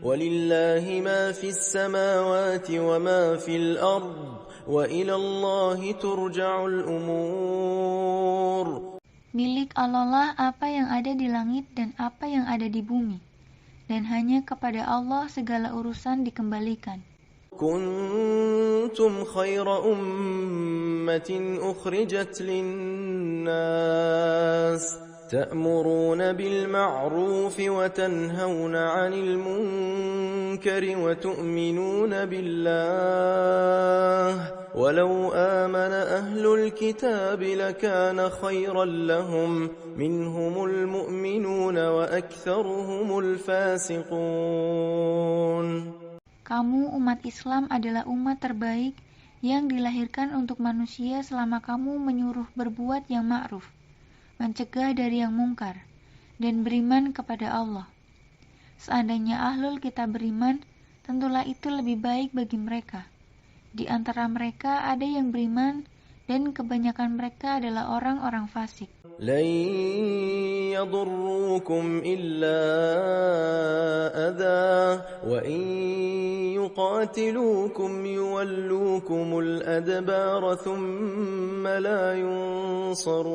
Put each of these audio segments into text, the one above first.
وَلِلَّهِ مَا فِي السَّمَاوَاتِ وَمَا فِي الْأَرْضِ وَإِلَى اللَّهِ تُرْجَعُ الْأُمُورُ. Milik Allah lah apa yang ada di langit dan apa yang ada di bumi, dan hanya kepada Allah segala urusan dikembalikan. كنتم خير أمة أخرجت للناس تأمرون بالمعروف وتنهون عن المنكر وتؤمنون بالله ولو آمن أهل الكتاب لكان خيرا لهم منهم المؤمنون وأكثرهم الفاسقون. Kamu umat Islam adalah umat terbaik yang dilahirkan untuk manusia selama kamu menyuruh berbuat yang ma'ruf, mencegah dari yang mungkar, dan beriman kepada Allah. Seandainya ahlul kitab beriman, tentulah itu lebih baik bagi mereka. Di antara mereka ada yang beriman, dan kebanyakan mereka adalah orang-orang fasik. لن يضروكم إلا أذى وإن يقاتلوكم يولوكم الأدبار ثم لا ينصرون.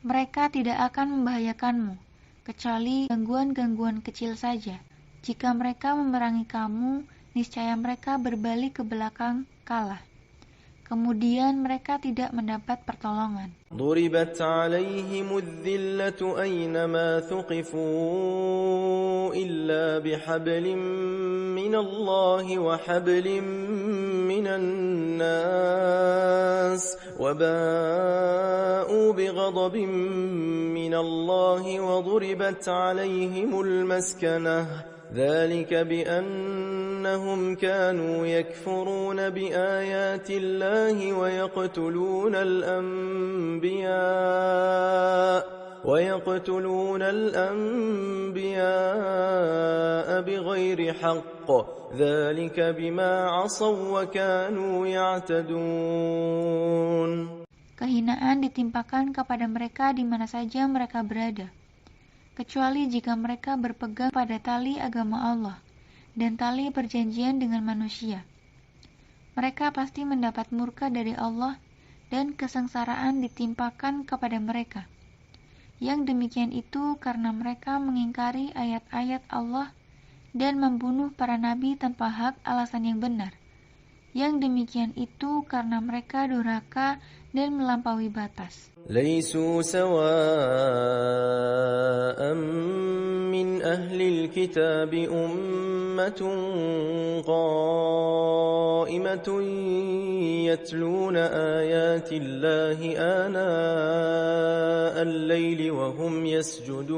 Mereka tidak akan membahayakanmu, kecuali gangguan-gangguan kecil saja. Jika mereka memerangi kamu, niscaya mereka berbalik ke belakang kalah. Kemudian mereka tidak mendapat pertolongan. ضربت عليهم الذلة أينما ثقفوا إلا بحبل من الله وحبل من الناس وباءوا بغضب من الله وضربت عليهم المسكنة ذلك بأنهم كانوا يكفرون بآيات الله ويقتلون الأنبياء بغير حق ذلك بما عصوا وكانوا يعتدون. Kehinaan ditimpakan kepada mereka di mana saja mereka berada, kecuali jika mereka berpegang pada tali agama Allah dan tali perjanjian dengan manusia. Mereka pasti mendapat murka dari Allah dan kesengsaraan ditimpakan kepada mereka. Yang demikian itu karena mereka mengingkari ayat-ayat Allah dan membunuh para nabi tanpa hak alasan yang benar. Yang demikian itu karena mereka durhaka dan melampaui batas. ليسوا سواء من أهل الكتاب أمة قائمة يتلون آيات الله آناء الليل وهم يسجدون.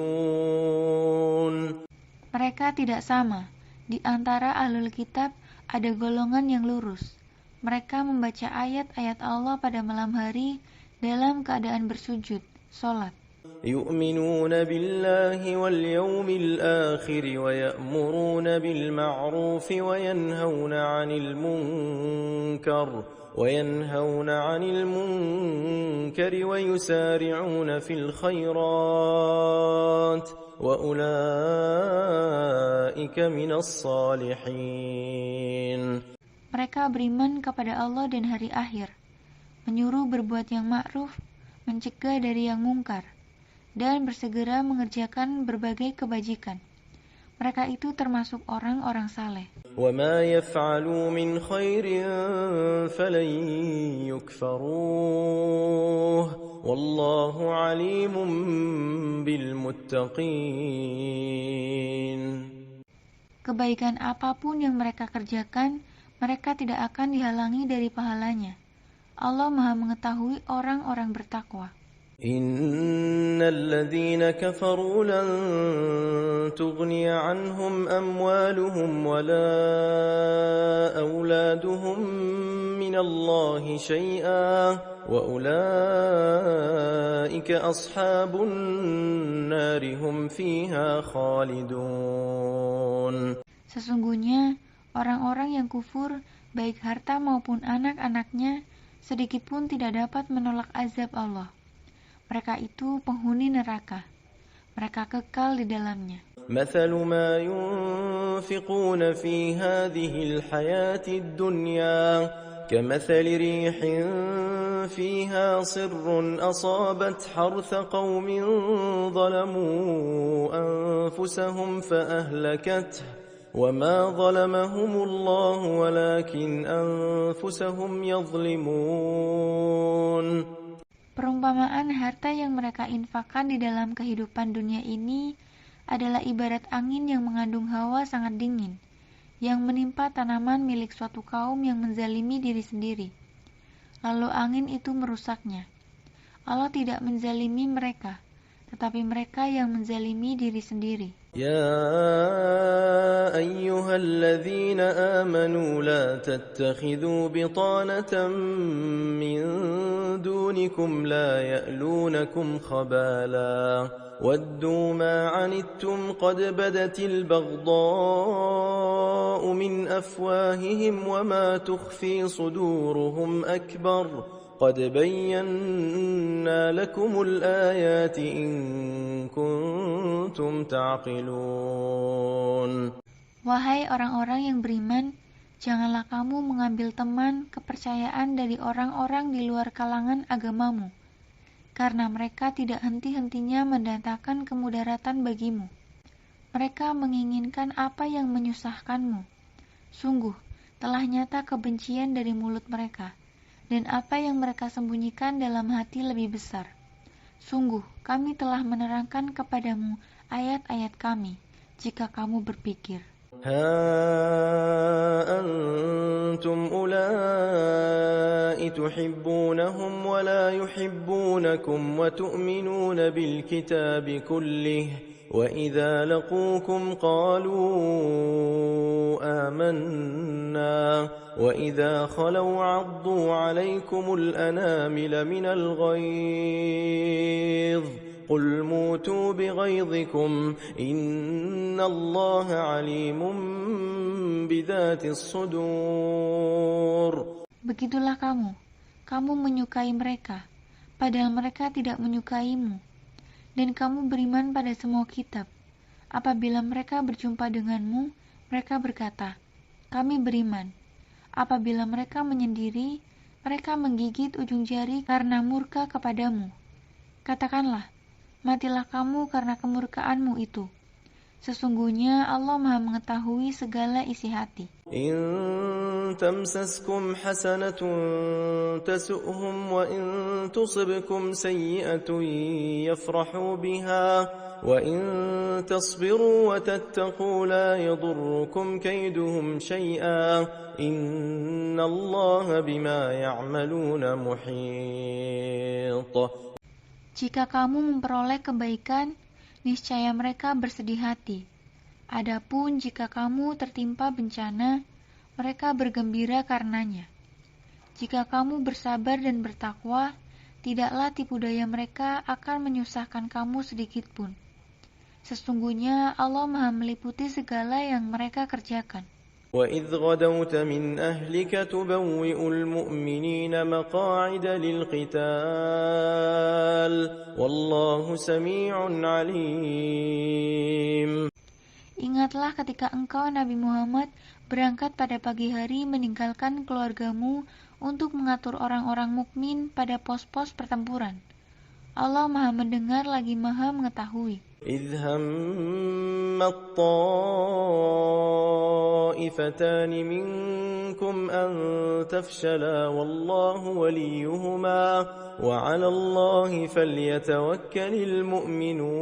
Mereka tidak sama. Di antara ahlul kitab ada golongan yang lurus. Mereka membaca ayat-ayat Allah pada malam hari dalam keadaan bersujud, sholat. يؤمنون بالله واليوم الآخر ويأمرون بالمعروف وينهون عن المنكر ويسارعون في الخيرات وأولئك من الصالحين. Mereka beriman kepada Allah dan hari akhir, menyuruh berbuat yang ma'ruf, mencegah dari yang mungkar, dan bersegera mengerjakan berbagai kebajikan. Mereka itu termasuk orang-orang saleh. وَمَا يَفْعَلُوا مِنْ خَيْرٍ فَلَنْ يُكْفَرُوهُ وَاللَّهُ عَلِيمٌ بِالْمُتَّقِينَ. Kebaikan apapun yang mereka kerjakan, mereka tidak akan dihalangi dari pahalanya. Allah Maha mengetahui orang-orang bertakwa. إِنَّ الَّذِينَ كَفَرُوا لَن تُغْنِيَ عَنْهُمْ أَمْوَالُهُمْ وَلَا أَوْلَادُهُمْ مِنَ اللَّهِ شَيْئًا وَأُولَئِكَ أَصْحَابُ النَّارِ هُمْ فِيهَا خَالِدُونَ. Sesungguhnya orang-orang yang kufur, baik harta maupun anak-anaknya, sedikitpun tidak dapat menolak azab Allah. Mereka itu penghuni neraka. mereka kekal di dalamnya. مثل ما ينفقون في هذه الحياة الدنيا كمثل ريح فيها صر أصابت حرث قوم ظلموا أنفسهم فأهلكته وما ظلمهم الله ولكن أنفسهم يظلمون. Perumpamaan harta yang mereka infakkan di dalam kehidupan dunia ini adalah ibarat angin yang mengandung hawa sangat dingin, yang menimpa tanaman milik suatu kaum yang menzalimi diri sendiri. Lalu angin itu merusaknya. Allah tidak menzalimi mereka, tetapi mereka yang menzalimi diri sendiri. يا أيها الذين آمنوا لا تتخذوا بطانة من دونكم لا يألونكم خبالا ودوا ما عنتم قد بدت البغضاء من أفواههم وما تخفي صدورهم أكبر قد بينا لكم الآيات إن كنتم تعقلون. Wahai orang-orang yang beriman, janganlah kamu mengambil teman kepercayaan dari orang-orang di luar kalangan agamamu, karena mereka tidak henti-hentinya mendatangkan kemudaratan bagimu. Mereka menginginkan apa yang menyusahkanmu. Sungguh, telah nyata kebencian dari mulut mereka, dan apa yang mereka sembunyikan dalam hati lebih besar. Sungguh, kami telah menerangkan kepadamu ayat-ayat kami, jika kamu berpikir. ها أنتم أولئك تحبونهم ولا يحبونكم وتؤمنون بالكتاب كله وإذا لقوكم قالوا آمنا وإذا خلوا عضوا عليكم الأنامل من الغيظ قل موتوا بغيظكم إن الله عليم بذات الصدور. Begitulah kamu menyukai mereka, padahal mereka tidak menyukaimu, dan kamu beriman pada semua kitab. Apabila mereka berjumpa denganmu, mereka berkata, kami beriman. Apabila mereka menyendiri, mereka menggigit ujung jari karena murka kepadamu. Katakanlah, matilah kamu karena kemurkaanmu itu. Sesungguhnya Allah Maha mengetahui segala isi hati. إن تمسسكم حسنة تسؤهم وإن تصبكم سيئة يفرحوا بها وإن تصبروا وتتقوا لا يضركم كيدهم شيئا إن الله بما يعملون محيط. Jika kamu memperoleh kebaikan, niscaya mereka bersedih hati. Adapun jika kamu tertimpa bencana, mereka bergembira karenanya. Jika kamu bersabar dan bertakwa, tidaklah tipu daya mereka akan menyusahkan kamu sedikit pun. Sesungguhnya Allah Maha meliputi segala yang mereka kerjakan. وَإِذْ غَدَوْتَ مِنْ أَهْلِكَ تُبَوِّئُ الْمُؤْمِنِينَ مَقَاعِدَ لِلْقِتَالِ وَاللَّهُ سَمِيعٌ عَلِيمٌ. Ingatlah ketika engkau Nabi Muhammad berangkat pada pagi hari meninggalkan keluargamu untuk mengatur orang-orang mukmin pada pos-pos pertempuran. Allah Maha mendengar lagi Maha mengetahui. إِذْ هَمَّ الطَّائِفَتَانِ مِنكُمْ أَن تَفْشَلَا وَاللَّهُ وَلِيُّهُمَا وَعَلَى اللَّهِ فَلْيَتَوَكَّلِ الْمُؤْمِنُونَ.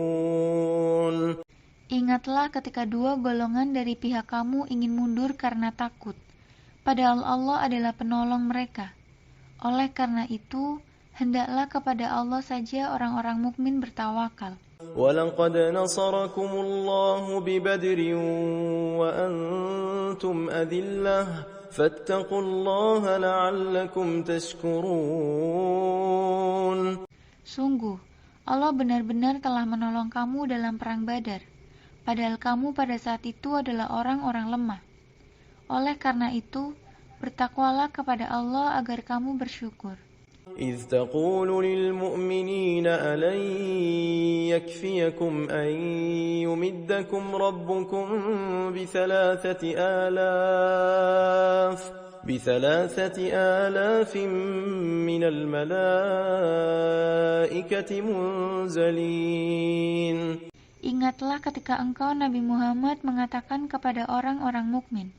Ingatlah ketika dua golongan dari pihak kamu ingin mundur karena takut, padahal Allah adalah penolong mereka. Oleh karena itu, hendaklah kepada Allah saja orang-orang mukmin bertawakal. وَلَقَدْ نَصَرَكُمُ اللَّهُ بِبَدْرٍ وَأَنْتُمْ أَذِلَّةٌ فَاتَّقُوا اللَّهَ لَعَلَّكُمْ تَشْكُرُونَ. Sungguh, Allah benar-benar telah menolong kamu dalam perang Badar, padahal kamu pada saat itu adalah orang-orang lemah. Oleh karena itu, bertakwalah kepada Allah agar kamu bersyukur. إذ تقول للمؤمنين ألن يكفيكم أن يمدكم ربكم بثلاثة آلاف من الملائكة منزلين. Ingatlah ketika engkau Nabi Muhammad mengatakan kepada orang-orang mukmin,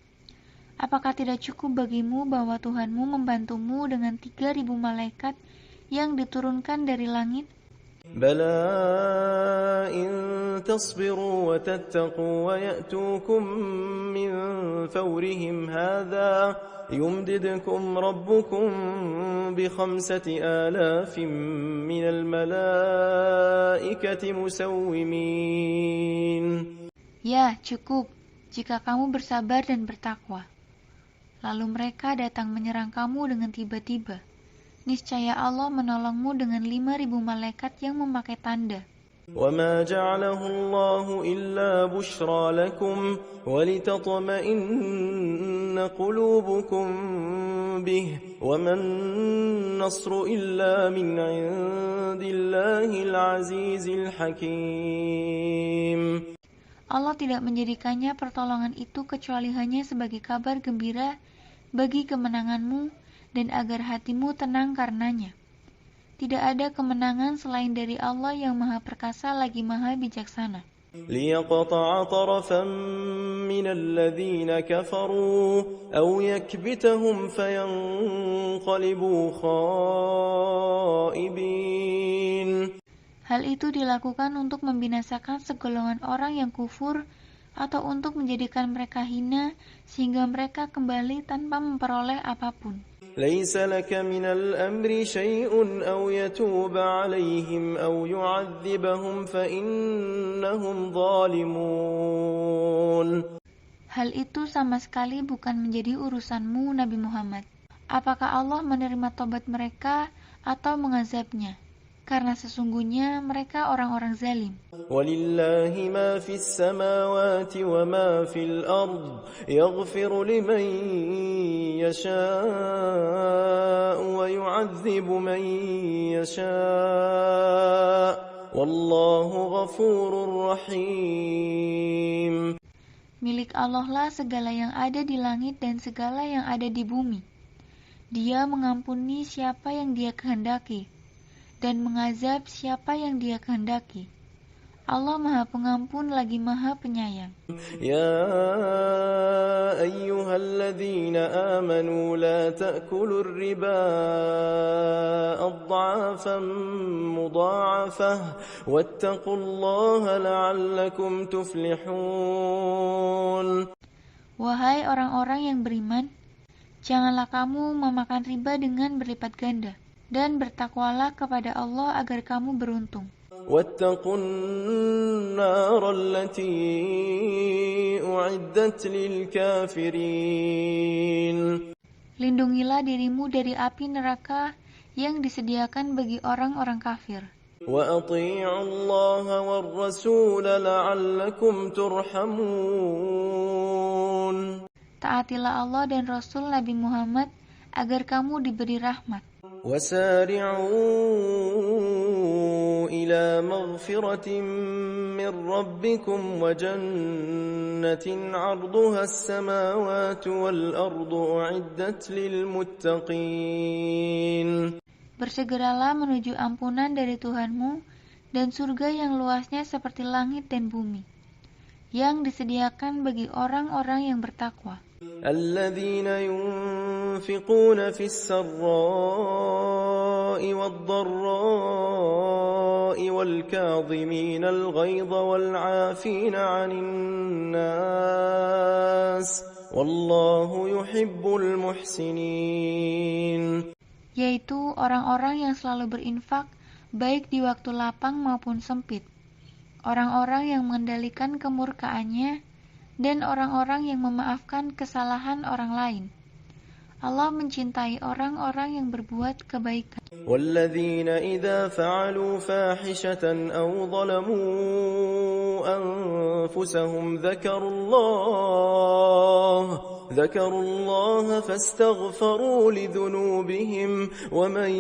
apakah tidak cukup bagimu bahwa Tuhanmu membantumu dengan 3.000 malaikat yang diturunkan dari langit? Bala in tasbiru wa tattaqu wa ya'tukum min fawrihim hadha yumdidkum rabbukum bi 5,000 minal malaikati musawwimin. Ya, cukup jika kamu bersabar dan bertakwa. Lalu mereka datang menyerang kamu dengan tiba-tiba. Niscaya Allah menolongmu dengan 5.000 malaikat yang memakai tanda. وَمَا جَعَلَهُ اللَّهُ إِلَّا بُشْرَى لَكُمْ وَلِتَطْمَئِنَّ قُلُوبُكُمْ بِهِ وَمَا النَّصْرُ إِلَّا مِنْ عِنْدِ اللَّهِ الْعَزِيزِ الْحَكِيمِ. Allah tidak menjadikannya pertolongan itu kecuali hanya sebagai kabar gembira bagi kemenanganmu dan agar hatimu tenang karenanya. Tidak ada kemenangan selain dari Allah yang Maha Perkasa lagi Maha Bijaksana. لِيَقْطَعَ طَرَفًا مِنَ الَّذِينَ كَفَرُوا أَوْ يَكْبِتَهُمْ فَيَنْقَلِبُوا خَائِبِينَ. Hal itu dilakukan untuk membinasakan segolongan orang yang kufur atau untuk menjadikan mereka hina sehingga mereka kembali tanpa memperoleh apapun. لَيْسَ لَكَ مِنَ الْأَمْرِ شَيْءٌ أَوْ يَتُوبَ عَلَيْهِمْ أَوْ يُعَذِّبَهُمْ فَإِنَّهُمْ ظَالِمُونَ. Hal itu sama sekali bukan menjadi urusanmu, Nabi Muhammad. Apakah Allah menerima tobat mereka atau mengazabnya? Karena sesungguhnya mereka orang-orang zalim. وَلِلَّهِ مَا فِي السَّمَاوَاتِ وَمَا فِي الْأَرْضِ يَغْفِرُ لِمَن يَشَاءُ وَيُعَذِّبُ مَن يَشَاءُ وَاللَّهُ غَفُورٌ رَّحِيمٌ. Milik Allah lah segala yang ada di langit dan segala yang ada di bumi. Dia mengampuni siapa yang Dia kehendaki dan mengazab siapa yang Dia kehendaki. Allah Maha Pengampun lagi Maha Penyayang. Ya ayyuhalladzina amanu la ta'kulur riba adha'afan mudha'afah wattaqullaha la'allakum tuflihun. Wahai orang-orang yang beriman, janganlah kamu memakan riba dengan berlipat ganda, dan bertakwalah kepada Allah agar kamu beruntung. وَاتَّقُوا النَّارَ الَّتِي أُعِدَّتْ لِلْكَافِرِينَ. Lindungilah dirimu dari api neraka yang disediakan bagi orang-orang kafir. وَأَطِيعُوا اللَّهَ وَالرَّسُولَ لَعَلَّكُمْ تُرْحَمُونَ. Taatilah Allah dan Rasul Nabi Muhammad agar kamu diberi rahmat. وَسَارِعُوا إِلَى مَغْفِرَةٍ مِّن رَّبِّكُمْ وَجَنَّةٍ عَرْضُهَا السَّمَاوَاتُ وَالْأَرْضُ أُعِدَّتْ لِلْمُتَّقِينَ. Bersegeralah menuju ampunan dari Tuhanmu dan surga yang luasnya seperti langit dan bumi, yang disediakan bagi orang-orang yang bertakwa. الذين ينفقون في السراء والضراء والكاظمين الغيظ والعافين عن الناس والله يحب المحسنين. Yaitu orang-orang yang selalu berinfak baik di waktu lapang maupun sempit, orang-orang yang mengendalikan kemurkaannya, dan orang-orang yang memaafkan kesalahan orang lain. Allah mencintai orang-orang yang berbuat kebaikan. وَالَّذِينَ إِذَا فَعَلُوا فَاحِشَةً أَوْ ظَلَمُوا أَنفُسَهُمْ ذكروا الله فاستغفروا لذنوبهم ومن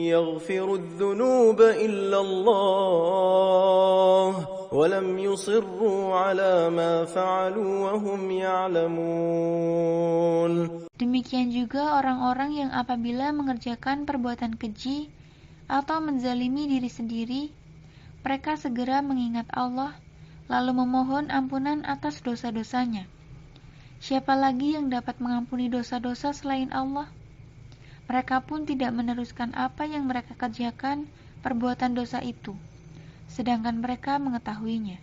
يغفر الذنوب إلا الله ولم يصروا على ما فعلوا وهم يعلمون. Demikian juga orang-orang yang apabila mengerjakan perbuatan keji atau menzalimi diri sendiri, mereka segera mengingat Allah, lalu memohon ampunan atas dosa-dosanya. Siapa lagi yang dapat mengampuni dosa-dosa selain Allah? Mereka pun tidak meneruskan apa yang mereka kerjakan, perbuatan dosa itu, sedangkan mereka mengetahuinya.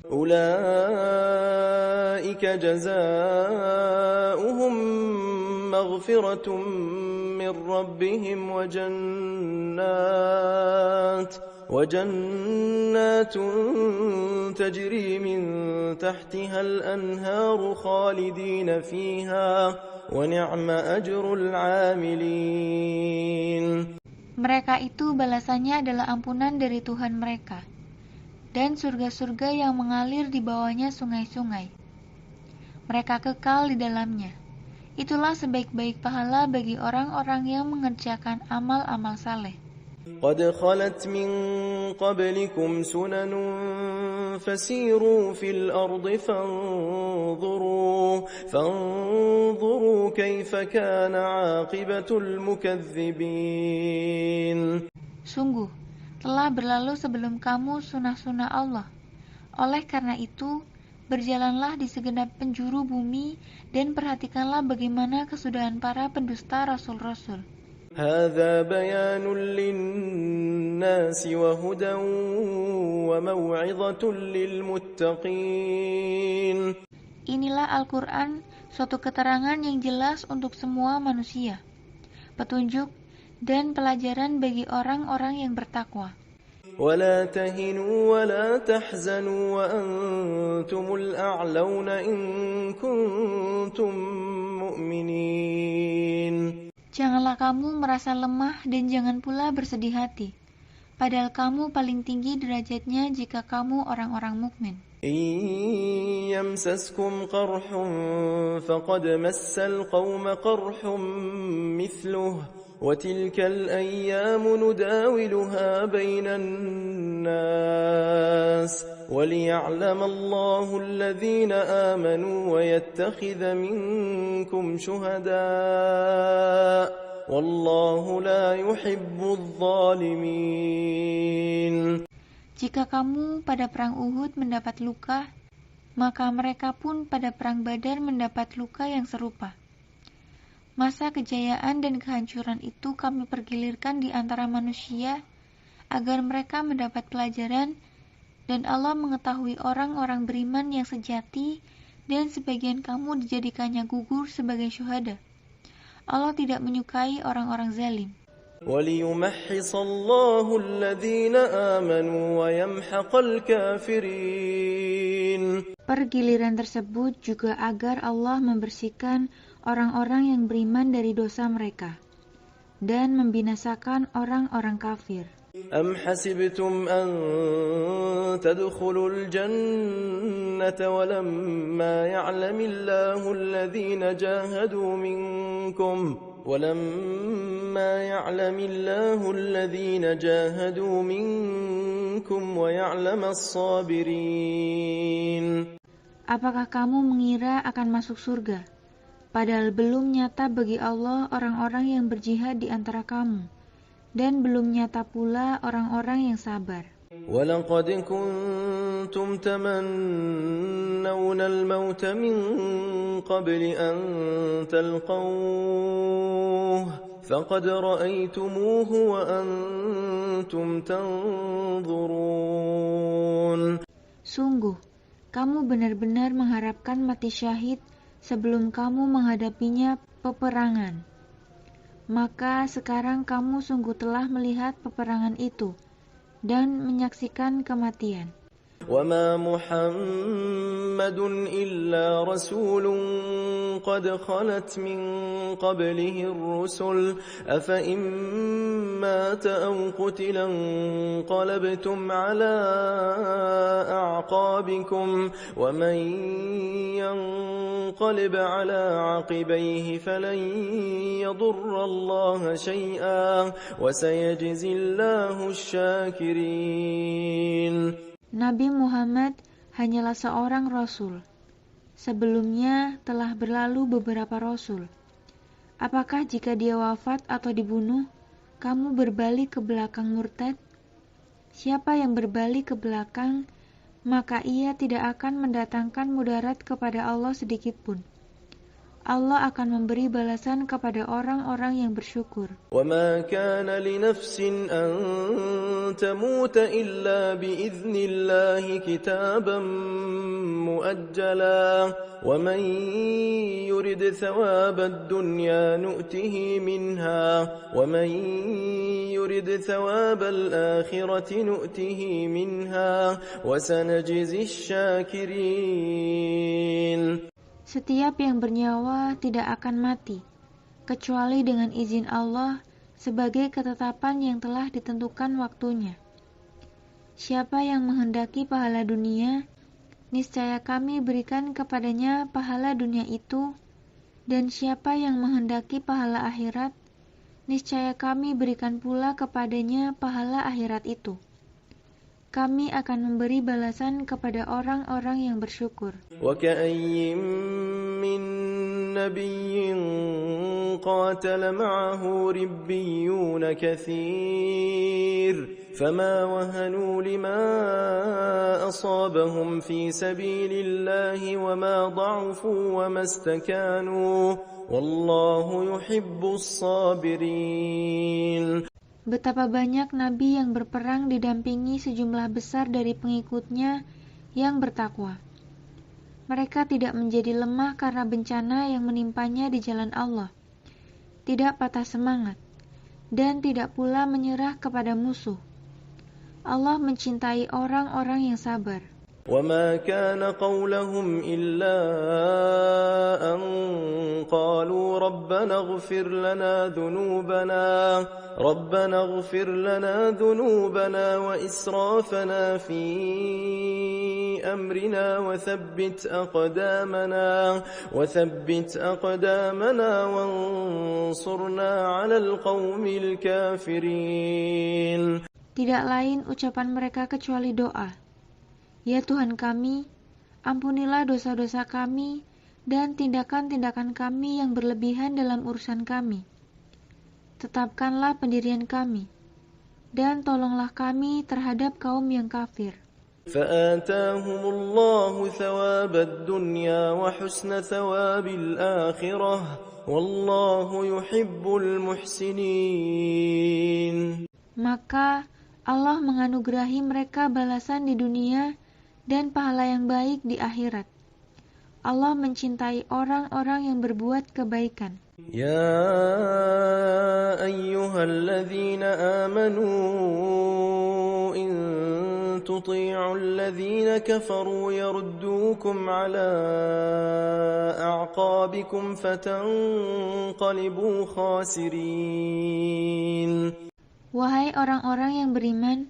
أولئك جزاؤهم مغفرة من ربهم وجنات تجري من تحتها الأنهار خالدين فيها ونعم أجر العاملين. Mereka itu balasannya adalah ampunan dari Tuhan mereka dan surga-surga yang mengalir di bawahnya sungai-sungai. Mereka kekal di dalamnya. Itulah sebaik-baik pahala bagi orang-orang yang mengerjakan amal-amal saleh. قد خلت من قبلكم سنن فسيروا في الأرض فانظروا كيف كان عاقبة المكذبين. Sungguh, telah berlalu sebelum kamu sunah-sunah Allah. Oleh karena itu, berjalanlah di segenap penjuru bumi dan perhatikanlah bagaimana kesudahan para pendusta rasul-rasul. هذا بيان للناس وهدى وموعظة للمتقين. Inilah Al-Quran, suatu keterangan yang jelas untuk semua manusia, petunjuk dan pelajaran bagi orang-orang yang bertakwa. ولا تهنوا ولا تحزنوا وأنتم الأعلون إن كنتم مؤمنين. Janganlah kamu merasa lemah dan jangan pula bersedih hati, padahal kamu paling tinggi derajatnya jika kamu orang-orang mukmin. إن يمسسكم قرح فقد مس القوم قرح مثله وتلك الأيام نداولها بين الناس وليعلم الله الذين آمنوا ويتخذ منكم شهداء والله لا يحب الظالمين. Jika kamu pada perang Uhud mendapat luka, maka mereka pun pada perang Badar mendapat luka yang serupa. Masa kejayaan dan kehancuran itu kami pergilirkan di antara manusia agar mereka mendapat pelajaran, dan Allah mengetahui orang-orang beriman yang sejati, dan sebagian kamu dijadikannya gugur sebagai syuhada. Allah tidak menyukai orang-orang zalim. وَلِيُمَحِّصَ اللَّهُ الَّذِينَ آمَنُوا وَيَمْحَقَ الْكَافِرِينَ. Pergiliran tersebut juga agar Allah membersihkan orang-orang yang beriman dari dosa mereka dan membinasakan orang-orang kafir. أَمْ حَسِبْتُمْ أَن تَدْخُلُوا الْجَنَّةَ وَلَمَّا يَعْلَمِ اللَّهُ الَّذِينَ جَاهَدُوا مِنكُمْ وَيَعْلَمَ الصَّابِرِينَ. Apakah kamu mengira akan masuk surga, padahal belum nyata bagi Allah orang-orang yang berjihad di antara kamu, dan belum nyata pula orang-orang yang sabar. وَلَقَدْ كُنْتُمْ تَمَنَّوْنَ الْمَوْتَ مِنْ قَبْلِ أَنْ تَلْقَوْهُ فَقَدْ رَأَيْتُمُوهُ وَأَنْتُمْ تَنْظُرُونَ. Sungguh, kamu benar-benar mengharapkan mati syahid sebelum kamu menghadapinya peperangan. Maka sekarang kamu sungguh telah melihat peperangan itu dan menyaksikan kematian. وَمَا مُحَمَّدٌ إِلَّا رَسُولٌ قَدْ خَلَتْ مِنْ قَبْلِهِ الرُّسُلُ أَفَإِنْ مَاتَ أَوْ قُتِلَ انقَلَبْتُمْ عَلَى أَعْقَابِكُمْ وَمَنْ ينقلب على عقبيه فلن يضر الله شيئا وسيجزي الله الشاكرين. Nabi Muhammad hanyalah seorang rasul. Sebelumnya telah berlalu beberapa rasul. Apakah jika dia wafat atau dibunuh, kamu berbalik ke belakang murtad? Siapa yang berbalik ke belakang, maka ia tidak akan mendatangkan mudarat kepada Allah sedikitpun. Allah akan memberi balasan kepada orang-orang yang bersyukur. وَمَا كَانَ لِنَفْسٍ أَن تَمُوتَ إِلَّا بِإِذْنِ اللَّهِ كِتَابًا مُؤَجَّلًا وَمَن يُرِدْ ثَوَابَ الدُّنْيَا نُؤْتِهِ مِنْهَا وَمَن يُرِدْ ثَوَابَ الْآخِرَةِ نُؤْتِهِ مِنْهَا وَسَنَجْزِي الشَّاكِرِينَ. Setiap yang bernyawa tidak akan mati, kecuali dengan izin Allah sebagai ketetapan yang telah ditentukan waktunya. Siapa yang menghendaki pahala dunia, niscaya kami berikan kepadanya pahala dunia itu, dan siapa yang menghendaki pahala akhirat, niscaya kami berikan pula kepadanya pahala akhirat itu. Kami akan memberi balasan kepada orang-orang yang bersyukur. وَكَأَيٍّ مِّن نَّبِيٍّ قَاتَلَ مَعَهُ رِبِّيُّونَ كَثِيرٌ فَمَا وَهَنُوا لِمَا أَصَابَهُمْ فِي سَبِيلِ اللَّهِ وَمَا ضَعُفُوا وَمَا اسْتَكَانُوا وَاللَّهُ يُحِبُّ الصَّابِرِينَ. Betapa banyak nabi yang berperang didampingi sejumlah besar dari pengikutnya yang bertakwa. Mereka tidak menjadi lemah karena bencana yang menimpanya di jalan Allah, tidak patah semangat, dan tidak pula menyerah kepada musuh. Allah mencintai orang-orang yang sabar. وَمَا كَانَ قَوْلَهُمْ إِلَّا أَن قَالُوا رَبَّنَا اغْفِرْ لَنَا ذُنُوبَنَا وَإِسْرَافَنَا فِي أَمْرِنَا وَثَبِّتْ أَقْدَامَنَا وَانصُرْنَا عَلَى الْقَوْمِ الْكَافِرِينَ. Tidak lain ucapan mereka kecuali doa. Ya Tuhan kami, ampunilah dosa-dosa kami dan tindakan-tindakan kami yang berlebihan dalam urusan kami. Tetapkanlah pendirian kami, dan tolonglah kami terhadap kaum yang kafir. فآتاهم الله ثواب الدنيا وحسن ثواب الآخرة والله يحب المحسنين. Maka Allah menganugerahi mereka balasan di dunia dan pahala yang baik di akhirat. Allah mencintai orang-orang yang berbuat kebaikan. يا أيها الذين آمنوا إن تطيعوا الذين كفروا يردوكم على أعقابكم فتنقلبوا خاسرين. Wahai orang-orang yang beriman,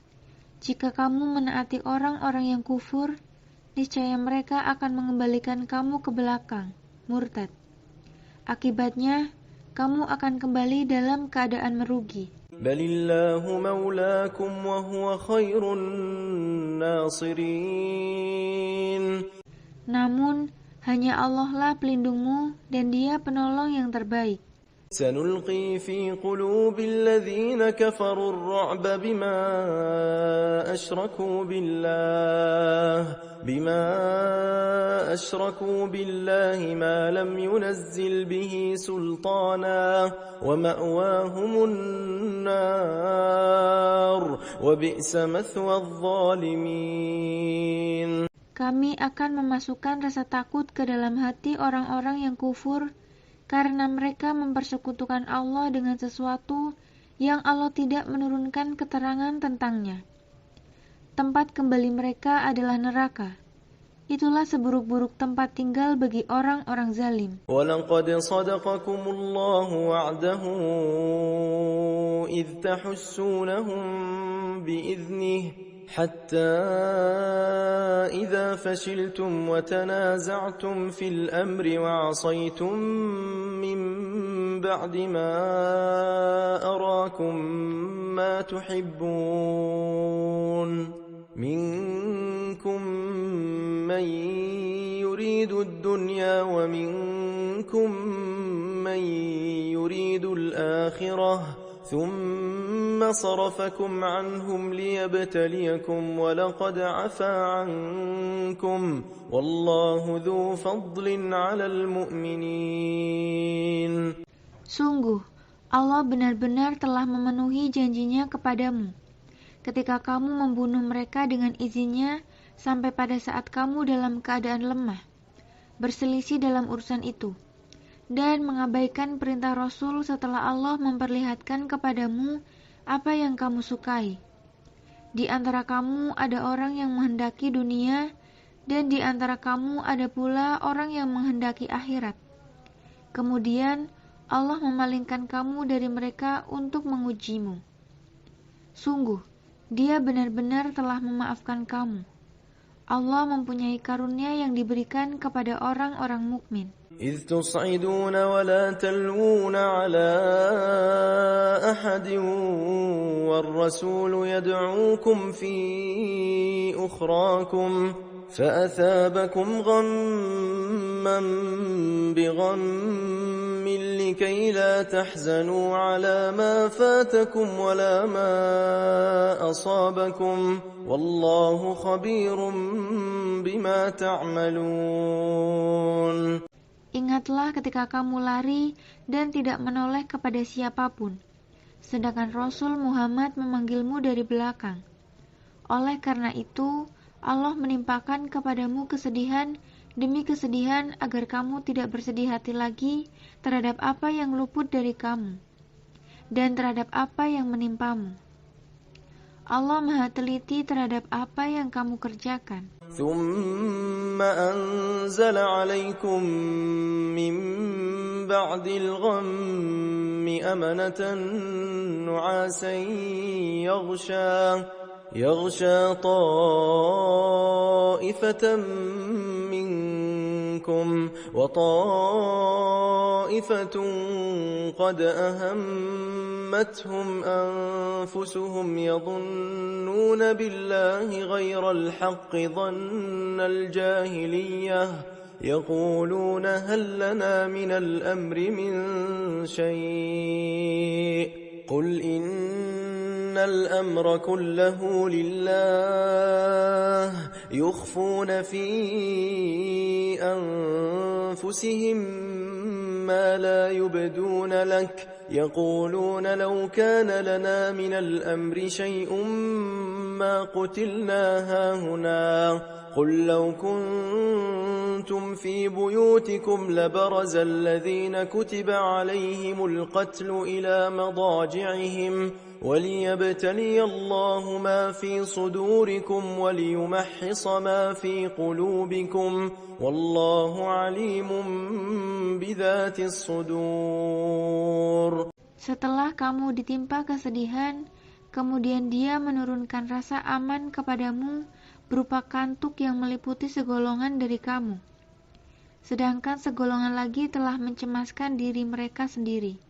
jika kamu menaati orang-orang yang kufur, niscaya mereka akan mengembalikan kamu ke belakang, murtad. Akibatnya, kamu akan kembali dalam keadaan merugi. Balillahu maulakum wa huwa khairun nasirin. Namun, hanya Allah lah pelindungmu dan Dia penolong yang terbaik. سنلقي في قلوب الذين كفروا الرعب بما أشركوا بالله ما لم ينزل به سلطانا ومأواهم النار وبئس مثوى الظالمين. Kami akan memasukkan rasa takut ke dalam hati orang-orang yang kufur karena mereka mempersekutukan Allah dengan sesuatu yang Allah tidak menurunkan keterangan tentangnya. Tempat kembali mereka adalah neraka. Itulah seburuk-buruk tempat tinggal bagi orang-orang zalim. وَلَقَدْ صَدَقَكُمُ اللَّهُ وَعْدَهُ إِذْ تَحُسُّونَهُم بِإِذْنِهِ حتى إذا فشلتم وتنازعتم في الأمر وعصيتم من بعد ما أراكم ما تحبون منكم من يريد الدنيا ومنكم من يريد الآخرة ثم صرفكم عنهم ليبتليكم ولقد عفا عنكم والله ذو فضل على المؤمنين. Sungguh, Allah benar-benar telah memenuhi janjinya kepadamu ketika kamu membunuh mereka dengan izinnya sampai pada saat kamu dalam keadaan lemah, berselisih dalam urusan itu, dan mengabaikan perintah Rasul setelah Allah memperlihatkan kepadamu apa yang kamu sukai. Di antara kamu ada orang yang menghendaki dunia, dan di antara kamu ada pula orang yang menghendaki akhirat. Kemudian Allah memalingkan kamu dari mereka untuk mengujimu. Sungguh, Dia benar-benar telah memaafkan kamu. Allah mempunyai karunia yang diberikan kepada orang-orang mukmin. إذ تصعدون ولا تلوون على أحد والرسول يدعوكم في أخراكم فأثابكم غما بغم لكي لا تحزنوا على ما فاتكم ولا ما أصابكم والله خبير بما تعملون. Ingatlah ketika kamu lari dan tidak menoleh kepada siapapun, sedangkan Rasul Muhammad memanggilmu dari belakang. Oleh karena itu, Allah menimpakan kepadamu kesedihan demi kesedihan agar kamu tidak bersedih hati lagi terhadap apa yang luput dari kamu dan terhadap apa yang menimpamu. Allah Maha teliti terhadap apa yang kamu kerjakan. ثم أنزل عليكم من بعد الغم أمنة نعاسا يغشى طائفة منكم وطائفة قد أهمتهم أنفسهم يظنون بالله غير الحق ظن الجاهلية يقولون هل لنا من الأمر من شيء قل إن الأمر كله لله يخفون في أنفسهم ما لا يبدون لك يقولون لو كان لنا من الأمر شيء ما قتلنا هاهنا قل لو كنتم في بيوتكم لبرز الذين كتب عليهم القتل إلى مضاجعهم وليبتلي الله ما في صدوركم وليمحص ما في قلوبكم والله عليم بذات الصدور. Setelah kamu ditimpa kesedihan, kemudian Dia menurunkan rasa aman kepadamu berupa kantuk yang meliputi segolongan dari kamu. Sedangkan segolongan lagi telah mencemaskan diri mereka sendiri.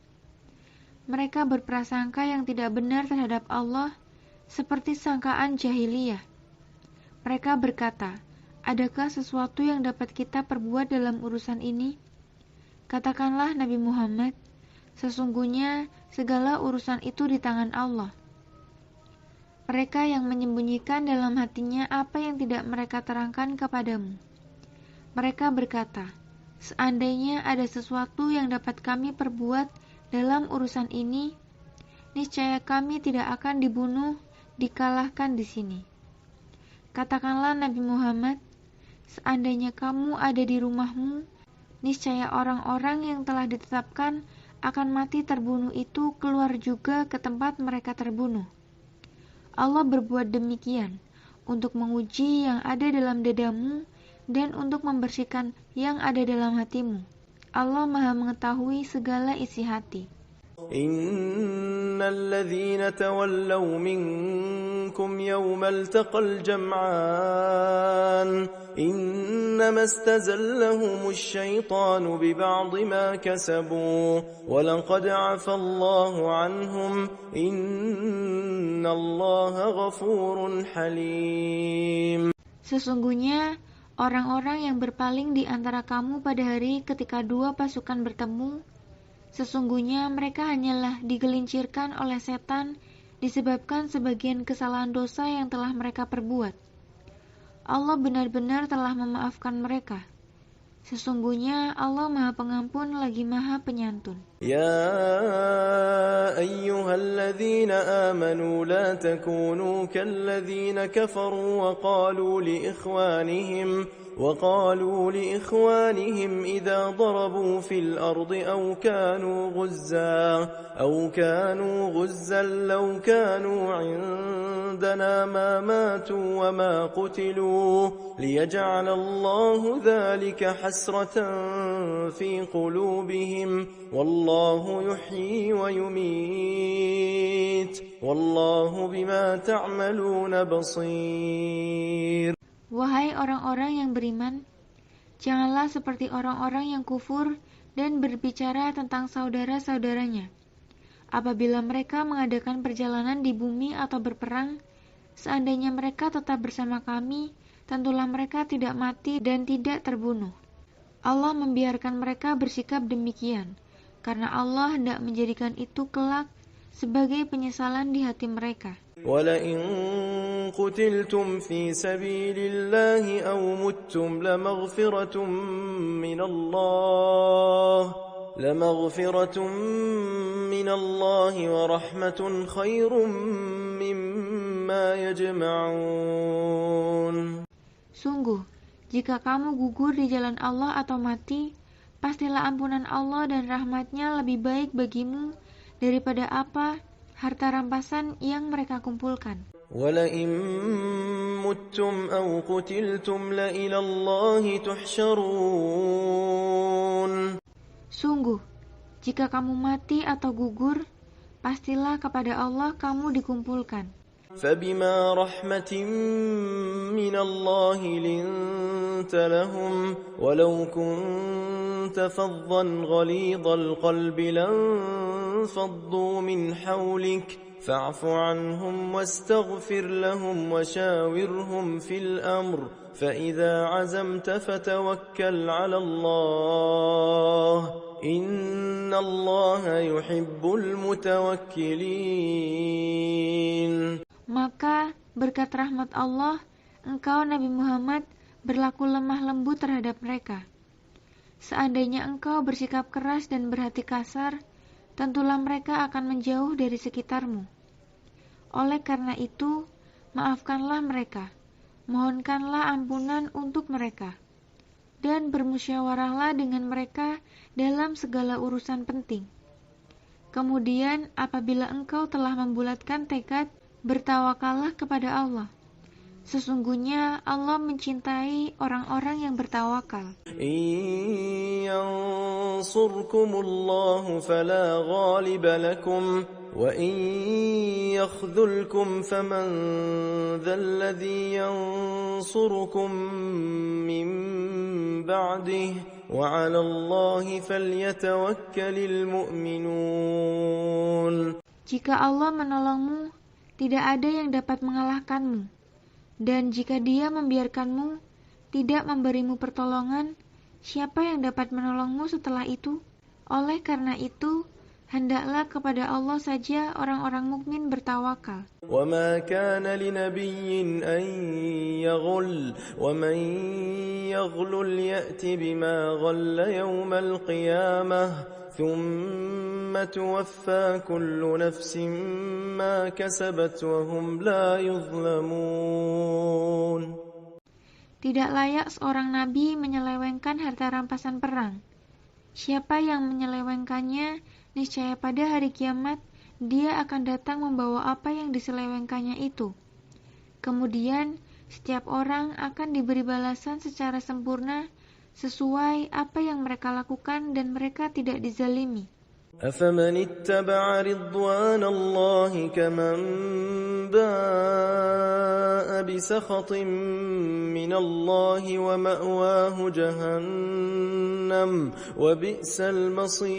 Mereka berprasangka yang tidak benar terhadap Allah, seperti sangkaan jahiliyah. Mereka berkata, adakah sesuatu yang dapat kita perbuat dalam urusan ini? Katakanlah Nabi Muhammad, sesungguhnya segala urusan itu di tangan Allah. Mereka yang menyembunyikan dalam hatinya apa yang tidak mereka terangkan kepadamu. Mereka berkata, seandainya ada sesuatu yang dapat kami perbuat dalam urusan ini, niscaya kami tidak akan dibunuh, dikalahkan di sini. Katakanlah Nabi Muhammad, seandainya kamu ada di rumahmu, niscaya orang-orang yang telah ditetapkan akan mati terbunuh itu keluar juga ke tempat mereka terbunuh. Allah berbuat demikian untuk menguji yang ada dalam dadamu dan untuk membersihkan yang ada dalam hatimu. Allah Maha mengetahui segala isi hati. إن الذين تولوا منكم يوم التقى الجمعان إنما استزلهم الشيطان ببعض ما كسبوا ولقد عفى الله عنهم إن الله غفور حليم. Sesungguhnya orang-orang yang berpaling di antara kamu pada hari ketika dua pasukan bertemu, sesungguhnya mereka hanyalah digelincirkan oleh setan disebabkan sebagian kesalahan dosa yang telah mereka perbuat. Allah benar-benar telah memaafkan mereka. Sesungguhnya Allah Maha Pengampun lagi Maha Penyantun. Ya ayyuhalladzina amanu la takunu kalladzina kafaru wa qalu li ikhwanihim idza darabu fil ardi aw kanu ghuzzan law kanu 'indana ma matu wa ma qutilu liyaj'ala Allahu dhalika hasratan fi qulubihim wallahu yuhyi wa yumiit wallahu bima ta'maluna basir. Wahai orang-orang yang beriman, janganlah seperti orang-orang yang kufur dan berbicara tentang saudara-saudaranya. Apabila mereka mengadakan perjalanan di bumi atau berperang, seandainya mereka tetap bersama kami, tentulah mereka tidak mati dan tidak terbunuh. Allah membiarkan mereka bersikap demikian, karena Allah hendak menjadikan itu kelak sebagai penyesalan di hati mereka. وَلَئِن قُتِلْتُمْ فِي سَبِيلِ اللَّهِ أَوْ مُتُّمْ لَمَغْفِرَةٌ مِّنَ اللَّهِ وَرَحْمَةٌ خَيْرٌ مِّمَّا يَجْمَعُونَ. Sungguh, jika kamu gugur di jalan Allah atau mati, pastilah ampunan Allah dan rahmat-Nya lebih baik bagimu daripada apa harta rampasan yang mereka kumpulkan. وَلَئِن مُتُّمْ أَوْ قُتِلْتُمْ لَإِلَى اللَّهِ تُحْشَرُونَ. Sungguh, jika kamu mati atau gugur, pastilah kepada Allah kamu dikumpulkan. فَبِمَا رَحْمَةٍ مِّنَ اللَّهِ لِنتَ لَهُمْ وَلَوْ كُنتَ فَظًّا غَلِيظَ الْقَلْبِ لَانفَضُّوا مِنْ حَوْلِكَ فَاعْفُ عَنْهُمْ وَاسْتَغْفِرْ لَهُمْ وَشَاوِرْهُمْ فِي الْأَمْرِ فَإِذَا عَزَمْتَ فَتَوَكَّلْ عَلَى اللَّهِ إِنَّ اللَّهَ يُحِبُّ الْمُتَوَكِّلِينَ. Maka berkat rahmat Allah, engkau Nabi Muhammad berlaku lemah lembut terhadap mereka. Seandainya engkau bersikap keras dan berhati kasar, tentulah mereka akan menjauh dari sekitarmu. Oleh karena itu, maafkanlah mereka, mohonkanlah ampunan untuk mereka, dan bermusyawarahlah dengan mereka dalam segala urusan penting. Kemudian, apabila engkau telah membulatkan tekad, bertawakallah kepada Allah. Sesungguhnya Allah mencintai orang-orang yang bertawakal. إِن يَنصُرْكُمُ اللَّهُ فَلَا غَالِبَ لَكُمْ وَإِن يَخْذُلْكُمْ فَمَنْ ذَا الَّذِي يَنصُرُكُمْ مِنْ بَعْدِهِ وَعَلَى اللَّهِ فَلْيَتَوَكَّلِ الْمُؤْمِنُونَ. Jika Allah menolongmu, tidak ada yang dapat mengalahkanmu. Dan jika Dia membiarkanmu, tidak memberimu pertolongan, siapa yang dapat menolongmu setelah itu? Oleh karena itu, hendaklah kepada Allah saja orang-orang mukmin bertawakal. وَمَا كَانَ لِنَبِيٍّ أَن يَغُلَّ وَمَن يَغْلُلْ يَأْتِ بِمَا غَلَّ يَوْمَ الْقِيَامَةِ ثُمَّ تُوَفَّى كُلُّ نَفْسٍ مَا كَسَبَتْ وَهُمْ لَا يُظْلَمُونَ. Tidak layak seorang nabi menyelewengkan harta rampasan perang. Siapa yang menyelewengkannya, niscaya pada hari kiamat dia akan datang membawa apa yang diselewengkannya itu. Kemudian setiap orang akan diberi balasan secara sempurna sesuai apa yang mereka lakukan dan mereka tidak dizalimi. أفمن اتبع رضوان الله كمن باء بسخط من الله ومأواه جهنم وبئس المصير.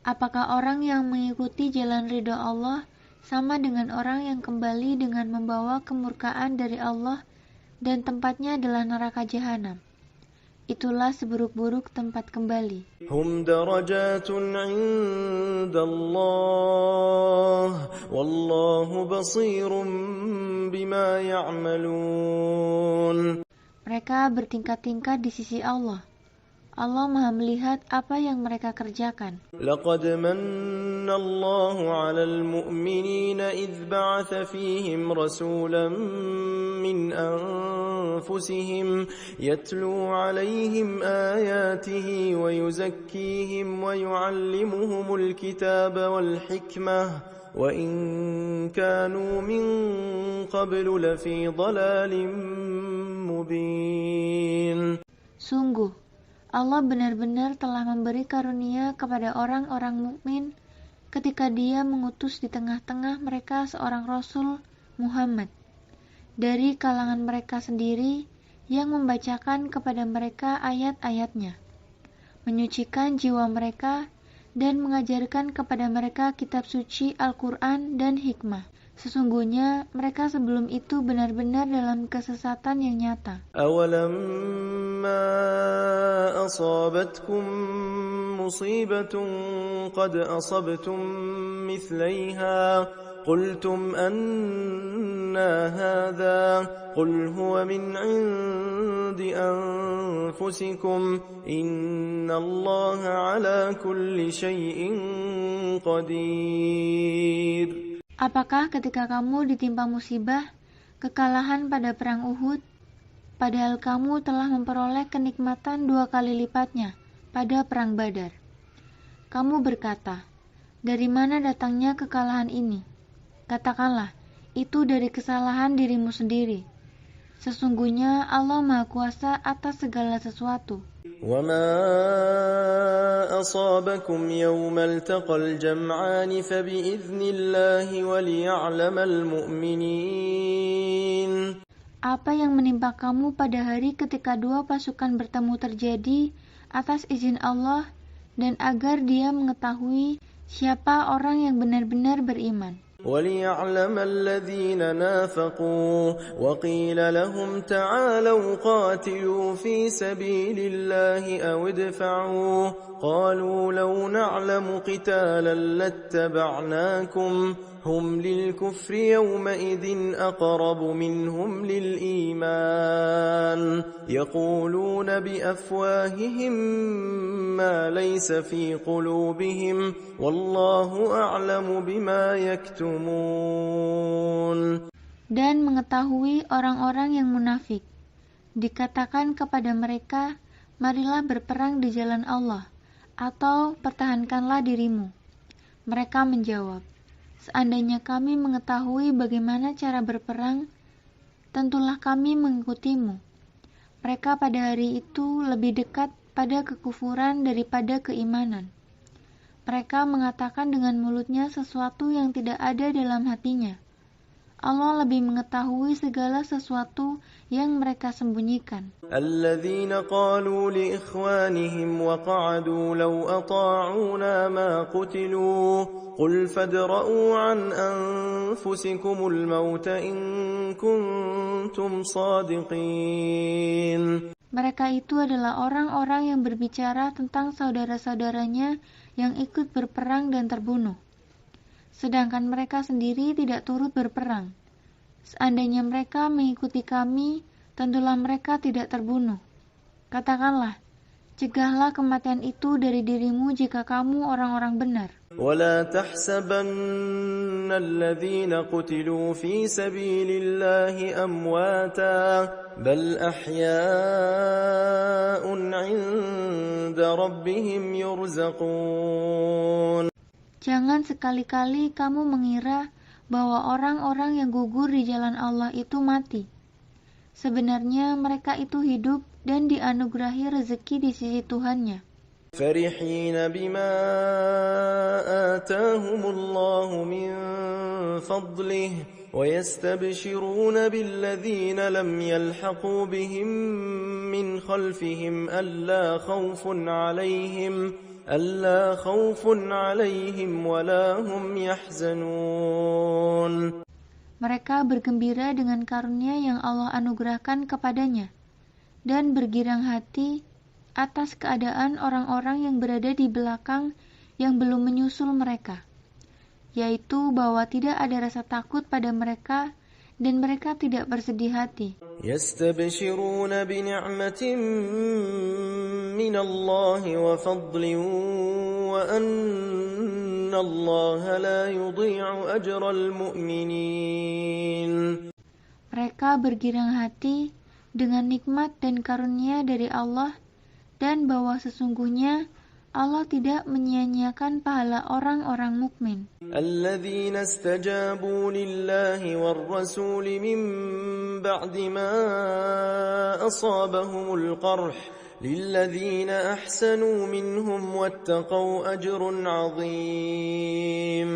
Apakah orang yang mengikuti jalan ridha Allah sama dengan orang yang kembali dengan membawa kemurkaan dari Allah dan tempatnya adalah neraka jahanam? Itulah seburuk-buruk tempat kembali. Hum darajatun 'inda Allah wallahu basirun bima ya'malun. Mereka bertingkat-tingkat di sisi Allah. Allah Maha melihat apa yang mereka kerjakan. Laqad manna Allahu 'alal mu'minina idh ba'atha fihim rasulan min anfusihim yatlu 'alayhim ayatihi wa yuzakkihim wa yu'allimuhumul kitaba wal hikmah wa in kanu min qablu lafi dhalalin mubin. Sungguh Allah benar-benar telah memberi karunia kepada orang-orang mukmin ketika Dia mengutus di tengah-tengah mereka seorang Rasul Muhammad dari kalangan mereka sendiri yang membacakan kepada mereka ayat-ayatnya, menyucikan jiwa mereka dan mengajarkan kepada mereka kitab suci Al-Quran dan hikmah. Sesungguhnya mereka sebelum itu benar-benar dalam kesesatan yang nyata. Awalamma asabatkum musibatun qad asabtum mithlaiha qultum anna hadha qul huwa min 'indi anfusikum innallaha 'ala kulli syai'in qadir. Apakah ketika kamu ditimpa musibah, kekalahan pada perang Uhud, padahal kamu telah memperoleh kenikmatan 2 kali lipatnya pada perang Badar? Kamu berkata, dari mana datangnya kekalahan ini? Katakanlah, itu dari kesalahan dirimu sendiri. Sesungguhnya Allah Maha Kuasa atas segala sesuatu. وَمَا أَصَابَكُمْ يَوْمَ الْتَقَى الْجَمْعَانِ فَبِإِذْنِ اللَّهِ وَلِيَعْلَمَ الْمُؤْمِنِينَ. Apa yang menimpa kamu pada hari ketika 2 pasukan bertemu terjadi atas izin Allah dan agar Dia mengetahui siapa orang yang benar-benar beriman. وَلِيَعْلَمَ الَّذِينَ نَافَقُوا وَقِيلَ لَهُمْ تَعَالَوْا قَاتِلُوا فِي سَبِيلِ اللَّهِ أَوِ ادْفَعُوا قَالُوا لَوْ نَعْلَمُ قِتَالًا لَاتَّبَعْنَاكُمْ هُمْ لِلْكُفْرِ يَوْمَئِذٍ أَقْرَبُ مِنْهُمْ لِلْإِيمَانِ يَقُولُونَ بِأَفْوَاهِهِمْ مَا لَيْسَ فِي قُلُوبِهِمْ وَاللَّهُ أَعْلَمُ بِمَا يَكْتُمُونَ. Dan mengetahui orang-orang yang munafik, dikatakan kepada mereka, marilah berperang di jalan Allah, atau pertahankanlah dirimu. Mereka menjawab, seandainya kami mengetahui bagaimana cara berperang, tentulah kami mengikutimu. Mereka pada hari itu lebih dekat pada kekufuran daripada keimanan. Mereka mengatakan dengan mulutnya sesuatu yang tidak ada dalam hatinya. Allah lebih mengetahui segala sesuatu yang mereka sembunyikan. Alladzina qalu li ikhwanihim wa qa'adu law ata'una ma qutilu qul fadra'u an anfusikumul mauta in kuntum sadiqin. Mereka itu adalah orang-orang yang berbicara tentang saudara-saudaranya yang ikut berperang dan terbunuh. Sedangkan mereka sendiri tidak turut berperang. Seandainya mereka mengikuti kami, tentulah mereka tidak terbunuh. Katakanlah, cegahlah kematian itu dari dirimu jika kamu orang-orang benar. وَلَا تَحْسَبَنَّ الَّذِينَ قُتِلُوا فِي سَبِيلِ اللَّهِ أَمْوَاتًا بَلْ أَحْيَاءٌ عِندَ رَبِّهِمْ يُرْزَقُونَ. Jangan sekali-kali kamu mengira bahwa orang-orang yang gugur di jalan Allah itu mati. Sebenarnya mereka itu hidup dan dianugerahi rezeki di sisi Tuhannya. فرحين بما آتاهم الله من فضله ويستبشرون بالذين لم يلحقوا بهم من خلفهم ألا خوف عليهم ولا هم يحزنون. Mereka bergembira dengan karunia yang Allah anugerahkan kepadanya dan bergirang hati atas keadaan orang-orang yang berada di belakang yang belum menyusul mereka, yaitu bahwa tidak ada rasa takut pada mereka dan mereka tidak bersedih hati. يستبشرون بنعمة من الله وفضل وأن الله لا يضيع أجر المؤمنين. Mereka bergirang hati dengan nikmat dan karunia dari Allah dan bahwa sesungguhnya Allah tidak menyia-nyiakan pahala orang-orang mukmin. الذين استجابوا لله والرسول من بعد ما أصابهم القرح للذين أحسنوا منهم واتقوا أجر عظيم.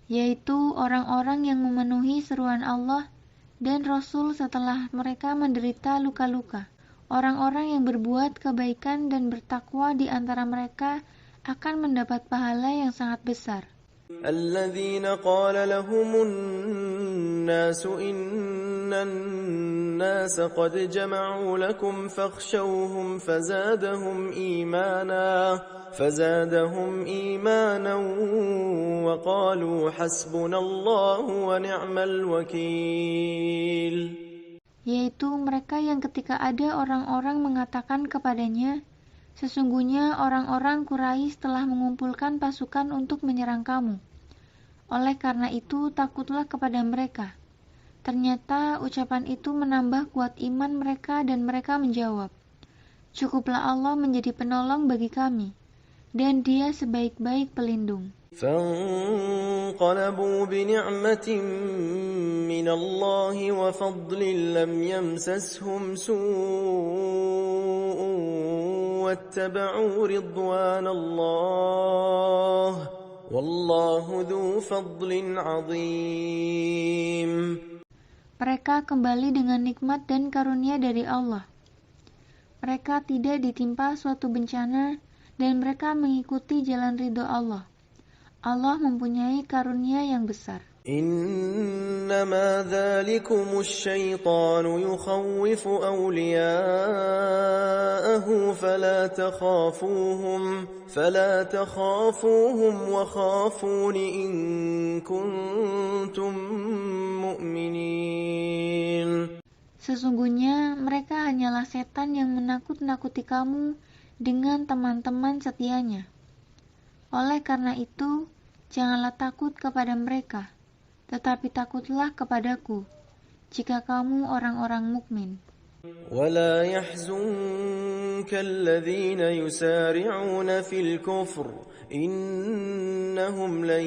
Yaitu orang-orang yang memenuhi seruan Allah dan Rasul setelah mereka menderita luka-luka. Orang-orang yang berbuat kebaikan dan bertakwa di antara mereka akan mendapat pahala yang sangat besar. الذين قال لهم الناس إن الناس قد جمعوا لكم فاخشوهم فزادهم إيمانا وقالوا حسبنا الله ونعم الوكيل. Yaitu mereka yang ketika ada orang-orang mengatakan kepadanya, sesungguhnya orang-orang Quraisy telah mengumpulkan pasukan untuk menyerang kamu. Oleh karena itu, takutlah kepada mereka. Ternyata ucapan itu menambah kuat iman mereka dan mereka menjawab, cukuplah Allah menjadi penolong bagi kami, dan Dia sebaik-baik pelindung. فانقلبوا بنعمة من الله وفضل لم يمسسهم سوء واتبعوا رضوان الله والله ذو فضل عظيم. Mereka kembali dengan nikmat dan karunia dari Allah. Mereka tidak ditimpa suatu bencana dan mereka mengikuti jalan ridho Allah. Allah mempunyai karunia yang besar. إنما ذلكم الشيطان يخوف أولياءه فلا تخافوهم وخافون إن كنتم مؤمنين. Sesungguhnya mereka hanyalah setan yang menakut-nakuti kamu dengan teman-teman setianya. Oleh karena itu, janganlah takut kepada mereka, tetapi takutlah kepadaku, jika kamu orang-orang mukmin. ولا يحزنك الذين يسارعون في الكفر إنهم لن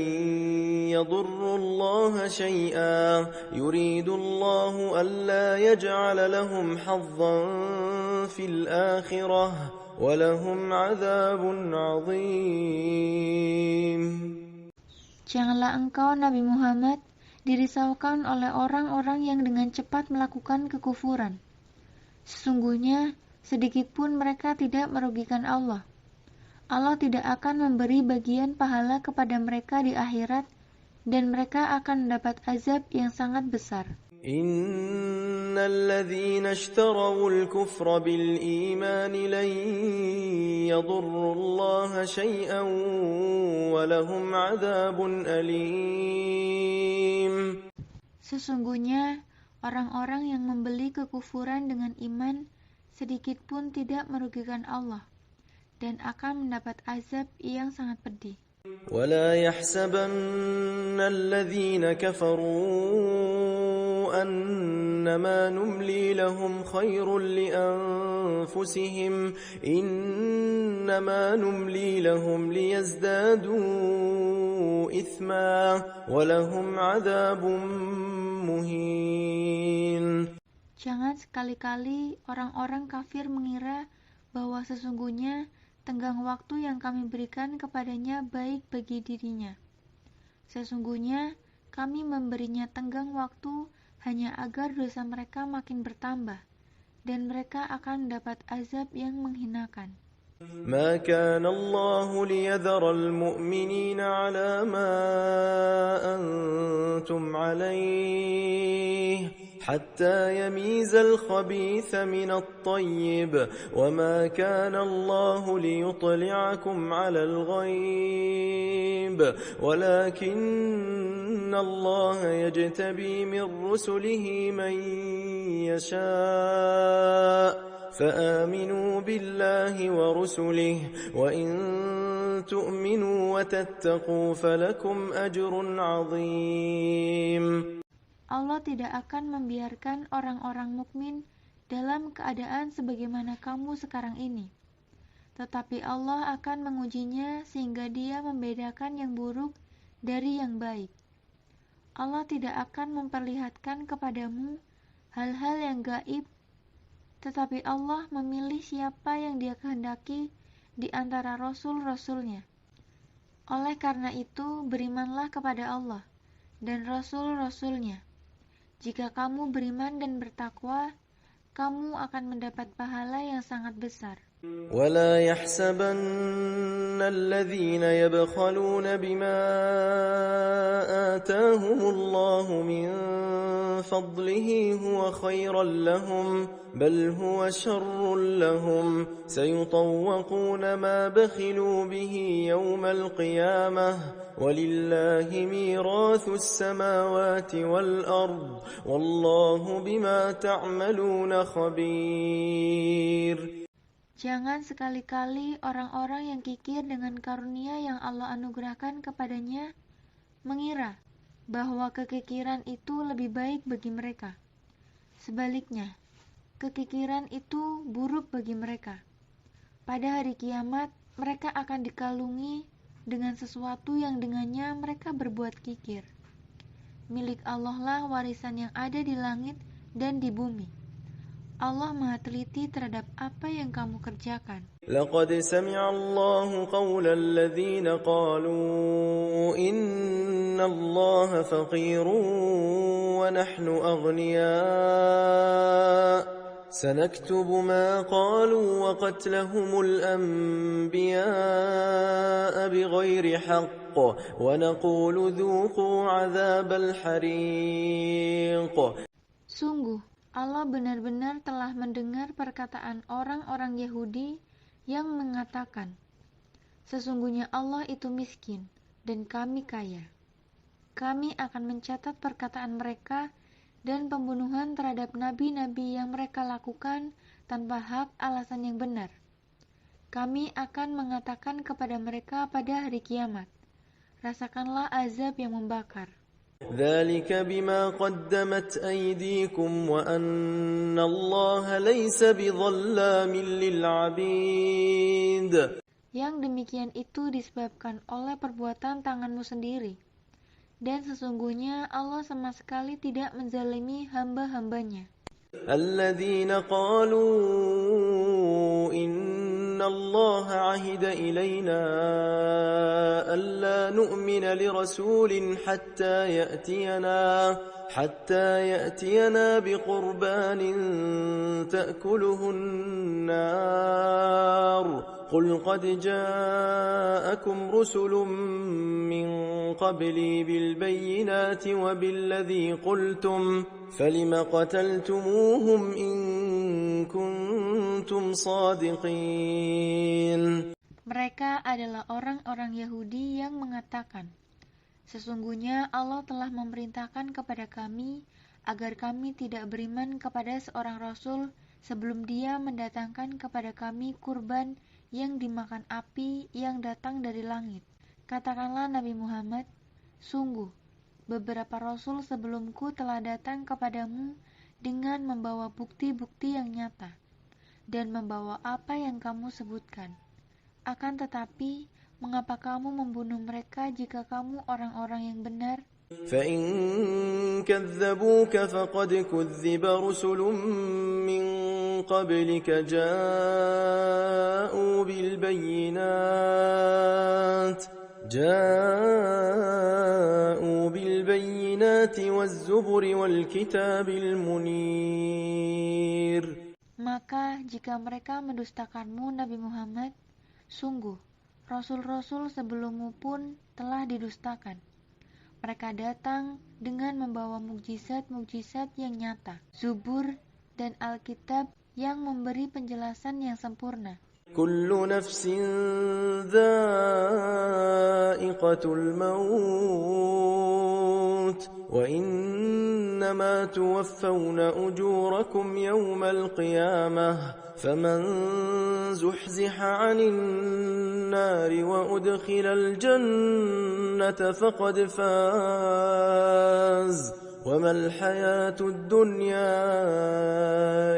يضروا الله شيئا يريد الله ألا يجعل لهم حظا في الآخرة ولهم عذاب عظيم. Janganlah engkau, Nabi Muhammad, dirisaukan oleh orang-orang yang dengan cepat melakukan kekufuran. Sesungguhnya, sedikitpun mereka tidak merugikan Allah. Allah tidak akan memberi bagian pahala kepada mereka di akhirat, dan mereka akan mendapat azab yang sangat besar. إن الذين اشتروا الكفر بالإيمان لن يضروا الله شيئا ولهم عذاب أليم. Sesungguhnya orang-orang yang membeli kekufuran dengan iman sedikit pun tidak merugikan Allah dan akan mendapat azab yang sangat pedih. ولا يحسبن الذين كفروا أنما نملي لهم خير لأنفسهم إنما نملي لهم ليزدادوا إثما ولهم عذاب مهين. Jangan sekali-kali orang-orang kafir mengira bahwa sesungguhnya tenggang waktu yang kami berikan kepadanya baik bagi dirinya. Sesungguhnya kami memberinya tenggang waktu hanya agar dosa mereka makin bertambah, dan mereka akan mendapat azab yang menghinakan. ما كان الله ليذر المؤمنين على ما أنتم عليه حتى يميز الخبيث من الطيب وما كان الله ليطلعكم على الغيب ولكن الله يجتبي من رسله من يشاء فآمنوا بالله ورسله وإن تؤمنوا وتتقوا فلكم أجر عظيم. Allah tidak akan membiarkan orang-orang mukmin dalam keadaan sebagaimana kamu sekarang ini. Tetapi Allah akan mengujinya sehingga dia membedakan yang buruk dari yang baik. Allah tidak akan memperlihatkan kepadamu hal-hal yang gaib, tetapi Allah memilih siapa yang dia kehendaki di antara rasul-rasulnya. Oleh karena itu, berimanlah kepada Allah dan rasul-rasulnya. Jika kamu beriman dan bertakwa, kamu akan mendapat pahala yang sangat besar. ولا يحسبن الذين يبخلون بما آتاهم الله من فضله هو خيرا لهم بل هو شر لهم سيطوقون ما بخلوا به يوم القيامة ولله ميراث السماوات والأرض والله بما تعملون خبير. Jangan sekali-kali orang-orang yang kikir dengan karunia yang Allah anugerahkan kepadanya mengira bahwa kekikiran itu lebih baik bagi mereka. Sebaliknya, kekikiran itu buruk bagi mereka. Pada hari kiamat, mereka akan dikalungi dengan sesuatu yang dengannya mereka berbuat kikir. Milik Allah lah warisan yang ada di langit dan di bumi. Allah Maha teliti terhadap apa yang kamu kerjakan. لقد سمع الله قول الذين قالوا إن الله فقير ونحن أغنياء سنكتب ما قالوا وقتلهم الأنبياء بغير حق ونقول ذوقوا عذاب الحريق. Sungguh, Allah benar-benar telah mendengar perkataan orang-orang Yahudi yang mengatakan, sesungguhnya Allah itu miskin dan kami kaya. Kami akan mencatat perkataan mereka dan pembunuhan terhadap nabi-nabi yang mereka lakukan tanpa hak alasan yang benar. Kami akan mengatakan kepada mereka pada hari kiamat, rasakanlah azab yang membakar. ذلك بما قدمت أيديكم وأن الله ليس بظلام للعبيد. Yang demikian itu disebabkan oleh perbuatan tanganmu sendiri. Dan sesungguhnya Allah sama sekali tidak menzalimi hamba-hambanya. الذين قالوا إن الله عهد إلينا ألا نؤمن لرسول حتى يأتينا بقربان تأكله النار قل قد جاءكم رسل من قبلي بالبينات وبالذي قلتم فلم قتلتموهم إن كنتم صادقين. Mereka adalah orang-orang Yahudi yang mengatakan, sesungguhnya Allah telah memerintahkan kepada kami agar kami tidak beriman kepada seorang rasul sebelum dia mendatangkan kepada kami kurban yang dimakan api yang datang dari langit. Katakanlah Nabi Muhammad, sungguh, beberapa rasul sebelumku telah datang kepadamu dengan membawa bukti-bukti yang nyata dan membawa apa yang kamu sebutkan. Akan tetapi, mengapa kamu membunuh mereka jika kamu orang-orang yang benar? فإن كذبوك فقد كذب رسل من قبلك جاءوا بالبينات بالبينات والزبر والكتاب المنير. Maka jika mereka mendustakanmu Nabi Muhammad, sungguh Rasul-Rasul sebelummu pun telah didustakan. Mereka datang dengan membawa mukjizat-mukjizat yang nyata, Zubur dan Alkitab yang memberi penjelasan yang sempurna. Kullu nafsin dha'iqatul maut wa innama tuwaffawna ujurakum yawmal qiyamah faman zuhziha 'anil nari wa udkhilal jannata faqad faz وَمَا الْحَيَاةُ الدُّنْيَا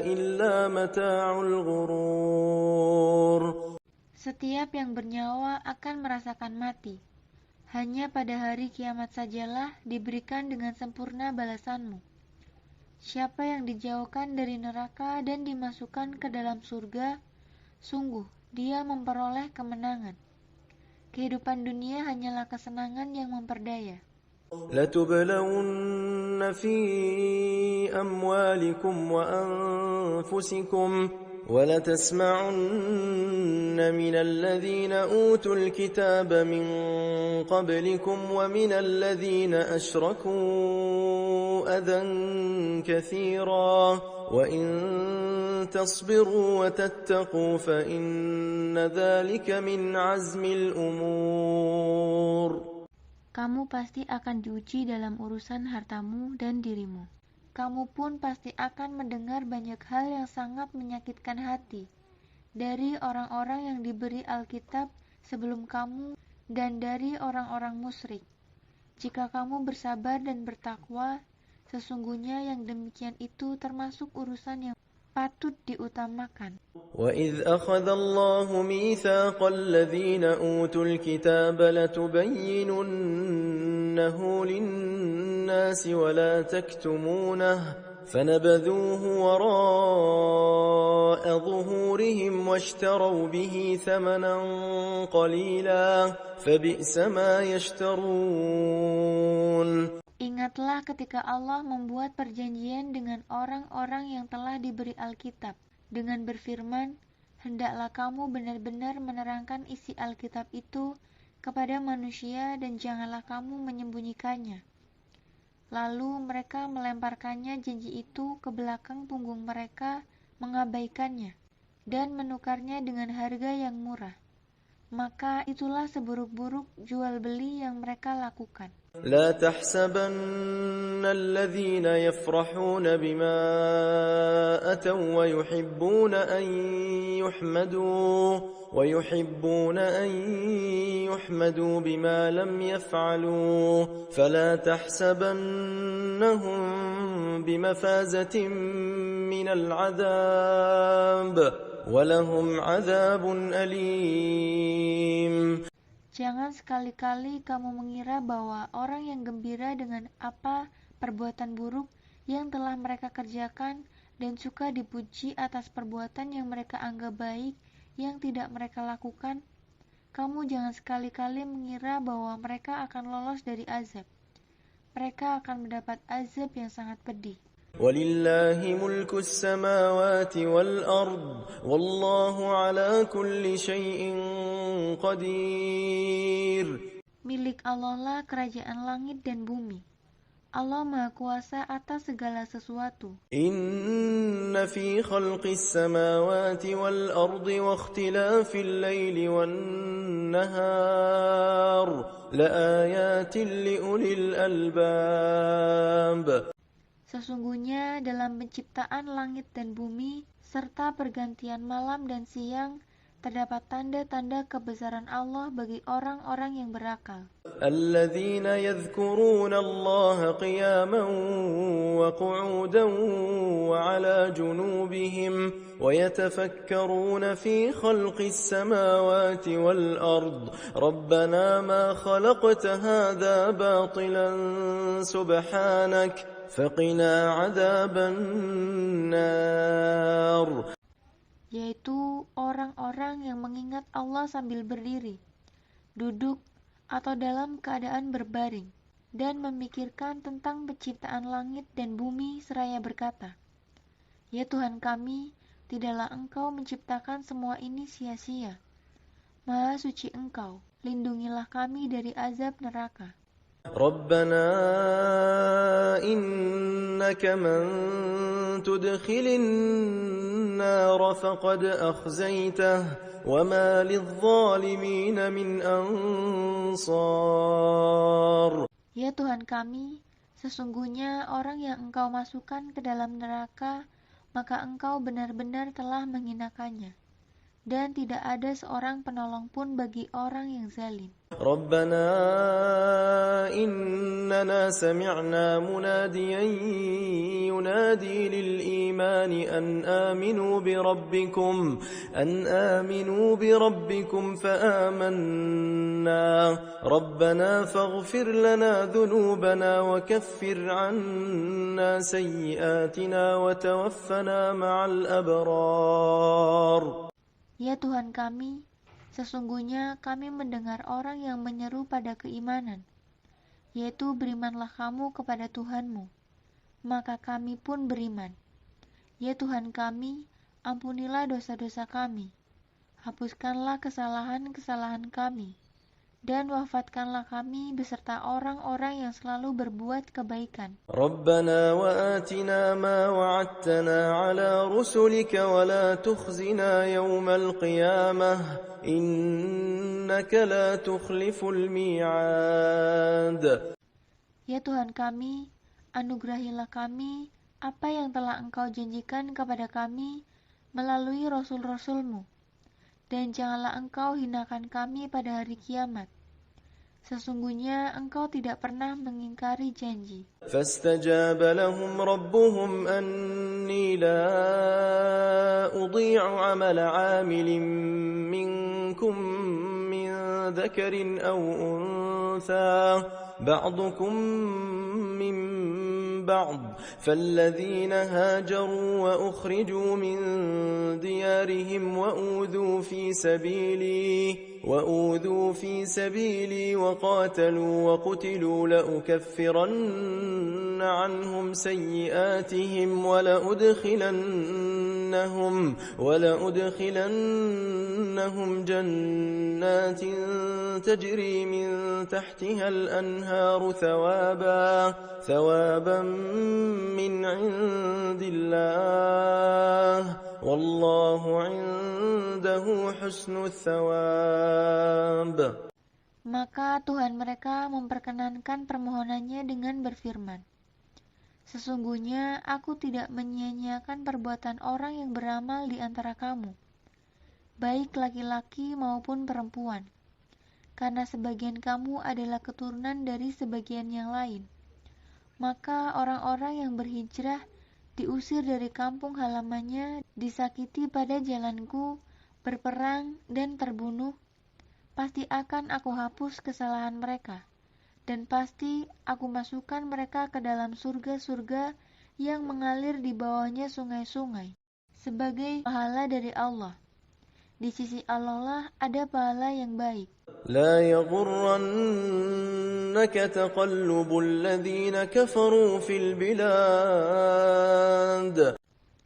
إِلَّا مَتَاعُ الْغُرُورِ. Setiap yang bernyawa akan merasakan mati. Hanya pada hari kiamat sajalah diberikan dengan sempurna balasanmu. Siapa yang dijauhkan dari neraka dan dimasukkan ke dalam surga, sungguh dia memperoleh kemenangan. Kehidupan dunia hanyalah kesenangan yang memperdaya. لَتُبْلَوُنَّ فِي أَمْوَالِكُمْ وَأَنفُسِكُمْ وَلَتَسْمَعُنَّ مِنَ الَّذِينَ أُوتُوا الْكِتَابَ مِنْ قَبْلِكُمْ وَمِنَ الَّذِينَ أَشْرَكُوا أَذًى كَثِيرًا وَإِنْ تَصْبِرُوا وَتَتَّقُوا فَإِنَّ ذَلِكَ مِنْ عَزْمِ الْأُمُورِ. Kamu pasti akan diuji dalam urusan hartamu dan dirimu. Kamu pun pasti akan mendengar banyak hal yang sangat menyakitkan hati dari orang-orang yang diberi Alkitab sebelum kamu dan dari orang-orang musyrik. Jika kamu bersabar dan bertakwa, sesungguhnya yang demikian itu termasuk urusan yang patut diutamakan. وَإِذْ أَخَذَ اللَّهُ مِيثَاقَ الَّذِينَ أُوتُوا الْكِتَابَ لَتُبَيِّنُنَّهُ لِلنَّاسِ وَلَا تَكْتُمُونَهُ فَنَبَذُوهُ وَرَاءَ ظُهُورِهِمْ وَاشْتَرَوْا بِهِ ثَمَنًا قَلِيلًا فَبِئْسَ مَا يَشْتَرُونَ. Ingatlah ketika Allah membuat perjanjian dengan orang-orang yang telah diberi Alkitab, dengan berfirman, hendaklah kamu benar-benar menerangkan isi Alkitab itu kepada manusia dan janganlah kamu menyembunyikannya. Lalu mereka melemparkannya janji itu ke belakang punggung mereka, mengabaikannya, dan menukarnya dengan harga yang murah. Maka itulah seburuk-buruk jual beli yang mereka lakukan. لا تحسبن الذين يفرحون بما أتوا ويحبون أن يحمدوا بما لم يفعلوا فلا تحسبنهم بمفازة من العذاب ولهم عذاب أليم. Jangan sekali-kali kamu mengira bahwa orang yang gembira dengan apa perbuatan buruk yang telah mereka kerjakan dan suka dipuji atas perbuatan yang mereka anggap baik yang tidak mereka lakukan, kamu jangan sekali-kali mengira bahwa mereka akan lolos dari azab. Mereka akan mendapat azab yang sangat pedih. وَلِلَّهِ مُلْكُ السَّمَاوَاتِ وَالْأَرْضِ وَاللَّهُ عَلَى كُلِّ شَيْءٍ قَدِيرٌ. Milik Allah lah kerajaan langit dan bumi. Allah Maha Kuasa atas segala sesuatu. إِنَّ فِي خَلْقِ السَّمَاوَاتِ وَالْأَرْضِ وَاخْتِلَافِ اللَّيْلِ وَالنَّهَارِ لَآيَاتٍ لِأُولِي الْأَلْبَابِ. Sesungguhnya dalam penciptaan langit dan bumi, serta pergantian malam dan siang, terdapat tanda-tanda kebesaran Allah bagi orang-orang yang berakal. الَّذِينَ يَذْكُرُونَ اللَّهَ قِيَامًا وَقُعُودًا وَعَلَى جُنُوبِهِمْ وَيَتَفَكَّرُونَ فِي خَلْقِ السَّمَاوَاتِ وَالْأَرْضِ رَبَّنَا مَا خَلَقْتَ هَذَا بَاطِلًا سُبْحَانَكَ فَقِنَا عَذَابَ النَّارِ. Yaitu orang-orang yang mengingat mengingat Allah sambil berdiri, duduk, atau dalam keadaan berbaring, dan memikirkan tentang penciptaan langit dan bumi seraya berkata, "Ya Tuhan kami, tidaklah Engkau menciptakan semua ini sia-sia. Maha suci Engkau, lindungilah kami dari azab neraka." ربنا إنك من تدخل النار فقد أخزيته وما للظالمين من أنصار. Ya Tuhan kami, sesungguhnya orang yang Engkau masukkan ke dalam neraka, maka Engkau benar-benar telah menghinakannya, dan tidak ada seorang penolong pun bagi orang yang zalim. ربنا إننا سمعنا مناديا ينادي للإيمان أن آمنوا بربكم فآمنا ربنا فاغفر لنا ذنوبنا وكفر عنا سيئاتنا وتوفنا مع الأبرار. Ya Tuhan kami, sesungguhnya kami mendengar orang yang menyeru pada keimanan, yaitu berimanlah kamu kepada Tuhanmu. Maka kami pun beriman. Ya Tuhan kami, ampunilah dosa-dosa kami, hapuskanlah kesalahan-kesalahan kami, dan wafatkanlah kami beserta orang-orang yang selalu berbuat kebaikan. ربنا وآتنا ما وعدتنا على رسلك ولا تخزنا يوم القيامة إنك لا تخلف الميعاد. Ya Tuhan kami, anugerahilah kami apa yang telah Engkau janjikan kepada kami melalui Rasul-Rasul-Mu, dan janganlah Engkau hinakan kami pada hari kiamat. Sesungguhnya Engkau tidak pernah mengingkari janji. فاستجاب لهم ربهم أني لا أضيع عمل عامل منكم من ذكر أو أنثى بعضكم من بعض فالذين هاجروا وأخرجوا من ديارهم وأوذوا في سبيلي وقاتلوا وقتلوا لأكفرن عنهم سيئاتهم ولأدخلنهم جنات تجري من تحتها الأنهار ثوابا من عند الله والله عنده حسن الثواب. Maka Tuhan mereka memperkenankan permohonannya dengan berfirman, "Sesungguhnya aku tidak menyia-nyiakan perbuatan orang yang beramal di antara kamu, baik laki-laki maupun perempuan, karena sebagian kamu adalah keturunan dari sebagian yang lain. Maka orang-orang yang berhijrah diusir dari kampung halamannya, disakiti pada jalanku, berperang dan terbunuh, pasti akan aku hapus kesalahan mereka, dan pasti aku masukkan mereka ke dalam surga-surga yang mengalir di bawahnya sungai-sungai, sebagai pahala dari Allah. Di sisi Allah lah ada pahala yang baik." لا يغرنك تقلب الذين كفروا في البلاد.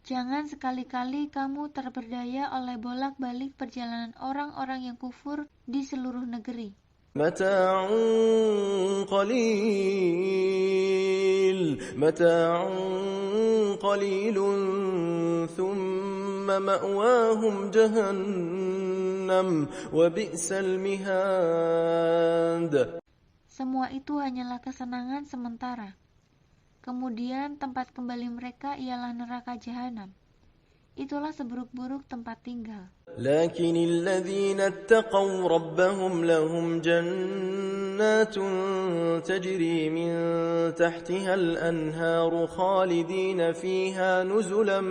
Jangan sekali-kali kamu terperdaya oleh bolak-balik perjalanan orang-orang yang kufur di seluruh negeri. متاع قليل ثم مأواهم جهنم وبئس المهاد. Semua itu hanyalah kesenangan sementara. Kemudian tempat kembali mereka ialah neraka jahanam. Itulah seburuk-buruk tempat tinggal. لكن الذين اتقوا ربهم لهم جنات تجري من تحتها الأنهار خالدين فيها نزلا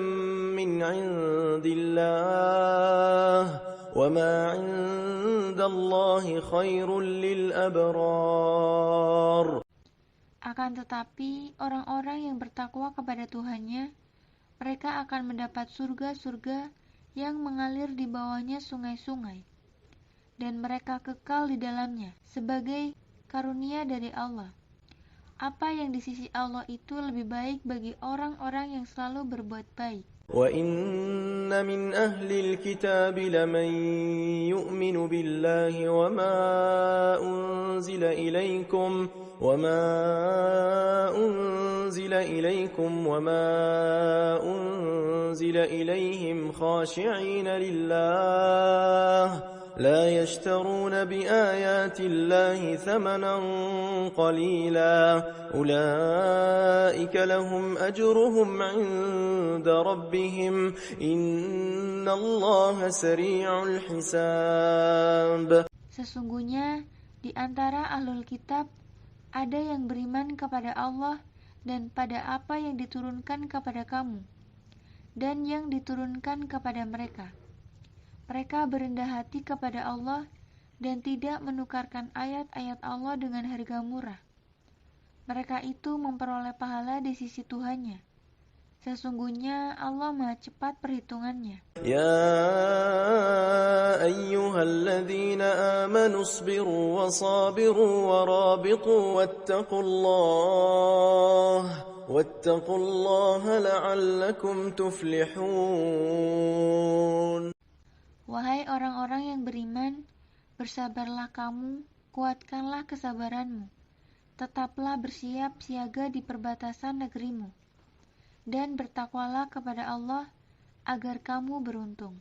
من عند الله وما عند الله خير للأبرار. Akan tetapi orang-orang yang bertakwa kepada Tuhannya, mereka akan mendapat surga-surga yang mengalir di bawahnya sungai-sungai. dan mereka kekal di dalamnya sebagai karunia dari Allah. Apa yang di sisi Allah itu lebih baik bagi orang-orang yang selalu berbuat baik. وَإِنَّ مِنْ أَهْلِ الْكِتَابِ لَمَنْ يُؤْمِنُ بِاللَّهِ وَمَا أُنْزِلَ إِلَيْكُمْ وَمَا أُنْزِلَ إِلَيْهِمْ خَاشِعِينَ لِلَّهِ لَا يَشْتَرُونَ بِآيَاتِ اللَّهِ ثَمَنًا قَلِيلًا أُولَئِكَ لَهُمْ أَجْرُهُمْ عِندَ رَبِّهِمْ إِنَّ اللَّهَ سَرِيعُ الْحِسَابِ. Sesungguhnya di antara ahlul kitab ada yang beriman kepada Allah dan pada apa yang diturunkan kepada kamu dan yang diturunkan kepada mereka. Mereka berendah hati kepada Allah dan tidak menukarkan ayat-ayat Allah dengan harga murah. Mereka itu memperoleh pahala di sisi Tuhannya. Sesungguhnya Allah Maha cepat perhitungannya. يا أيها الذين آمنوا اصبروا وصابروا ورابطوا واتقوا الله لعلكم تفلحون. Wahai orang-orang yang beriman, bersabarlah kamu, kuatkanlah kesabaranmu, tetaplah bersiap siaga di perbatasan negerimu, dan bertakwalah kepada Allah agar kamu beruntung.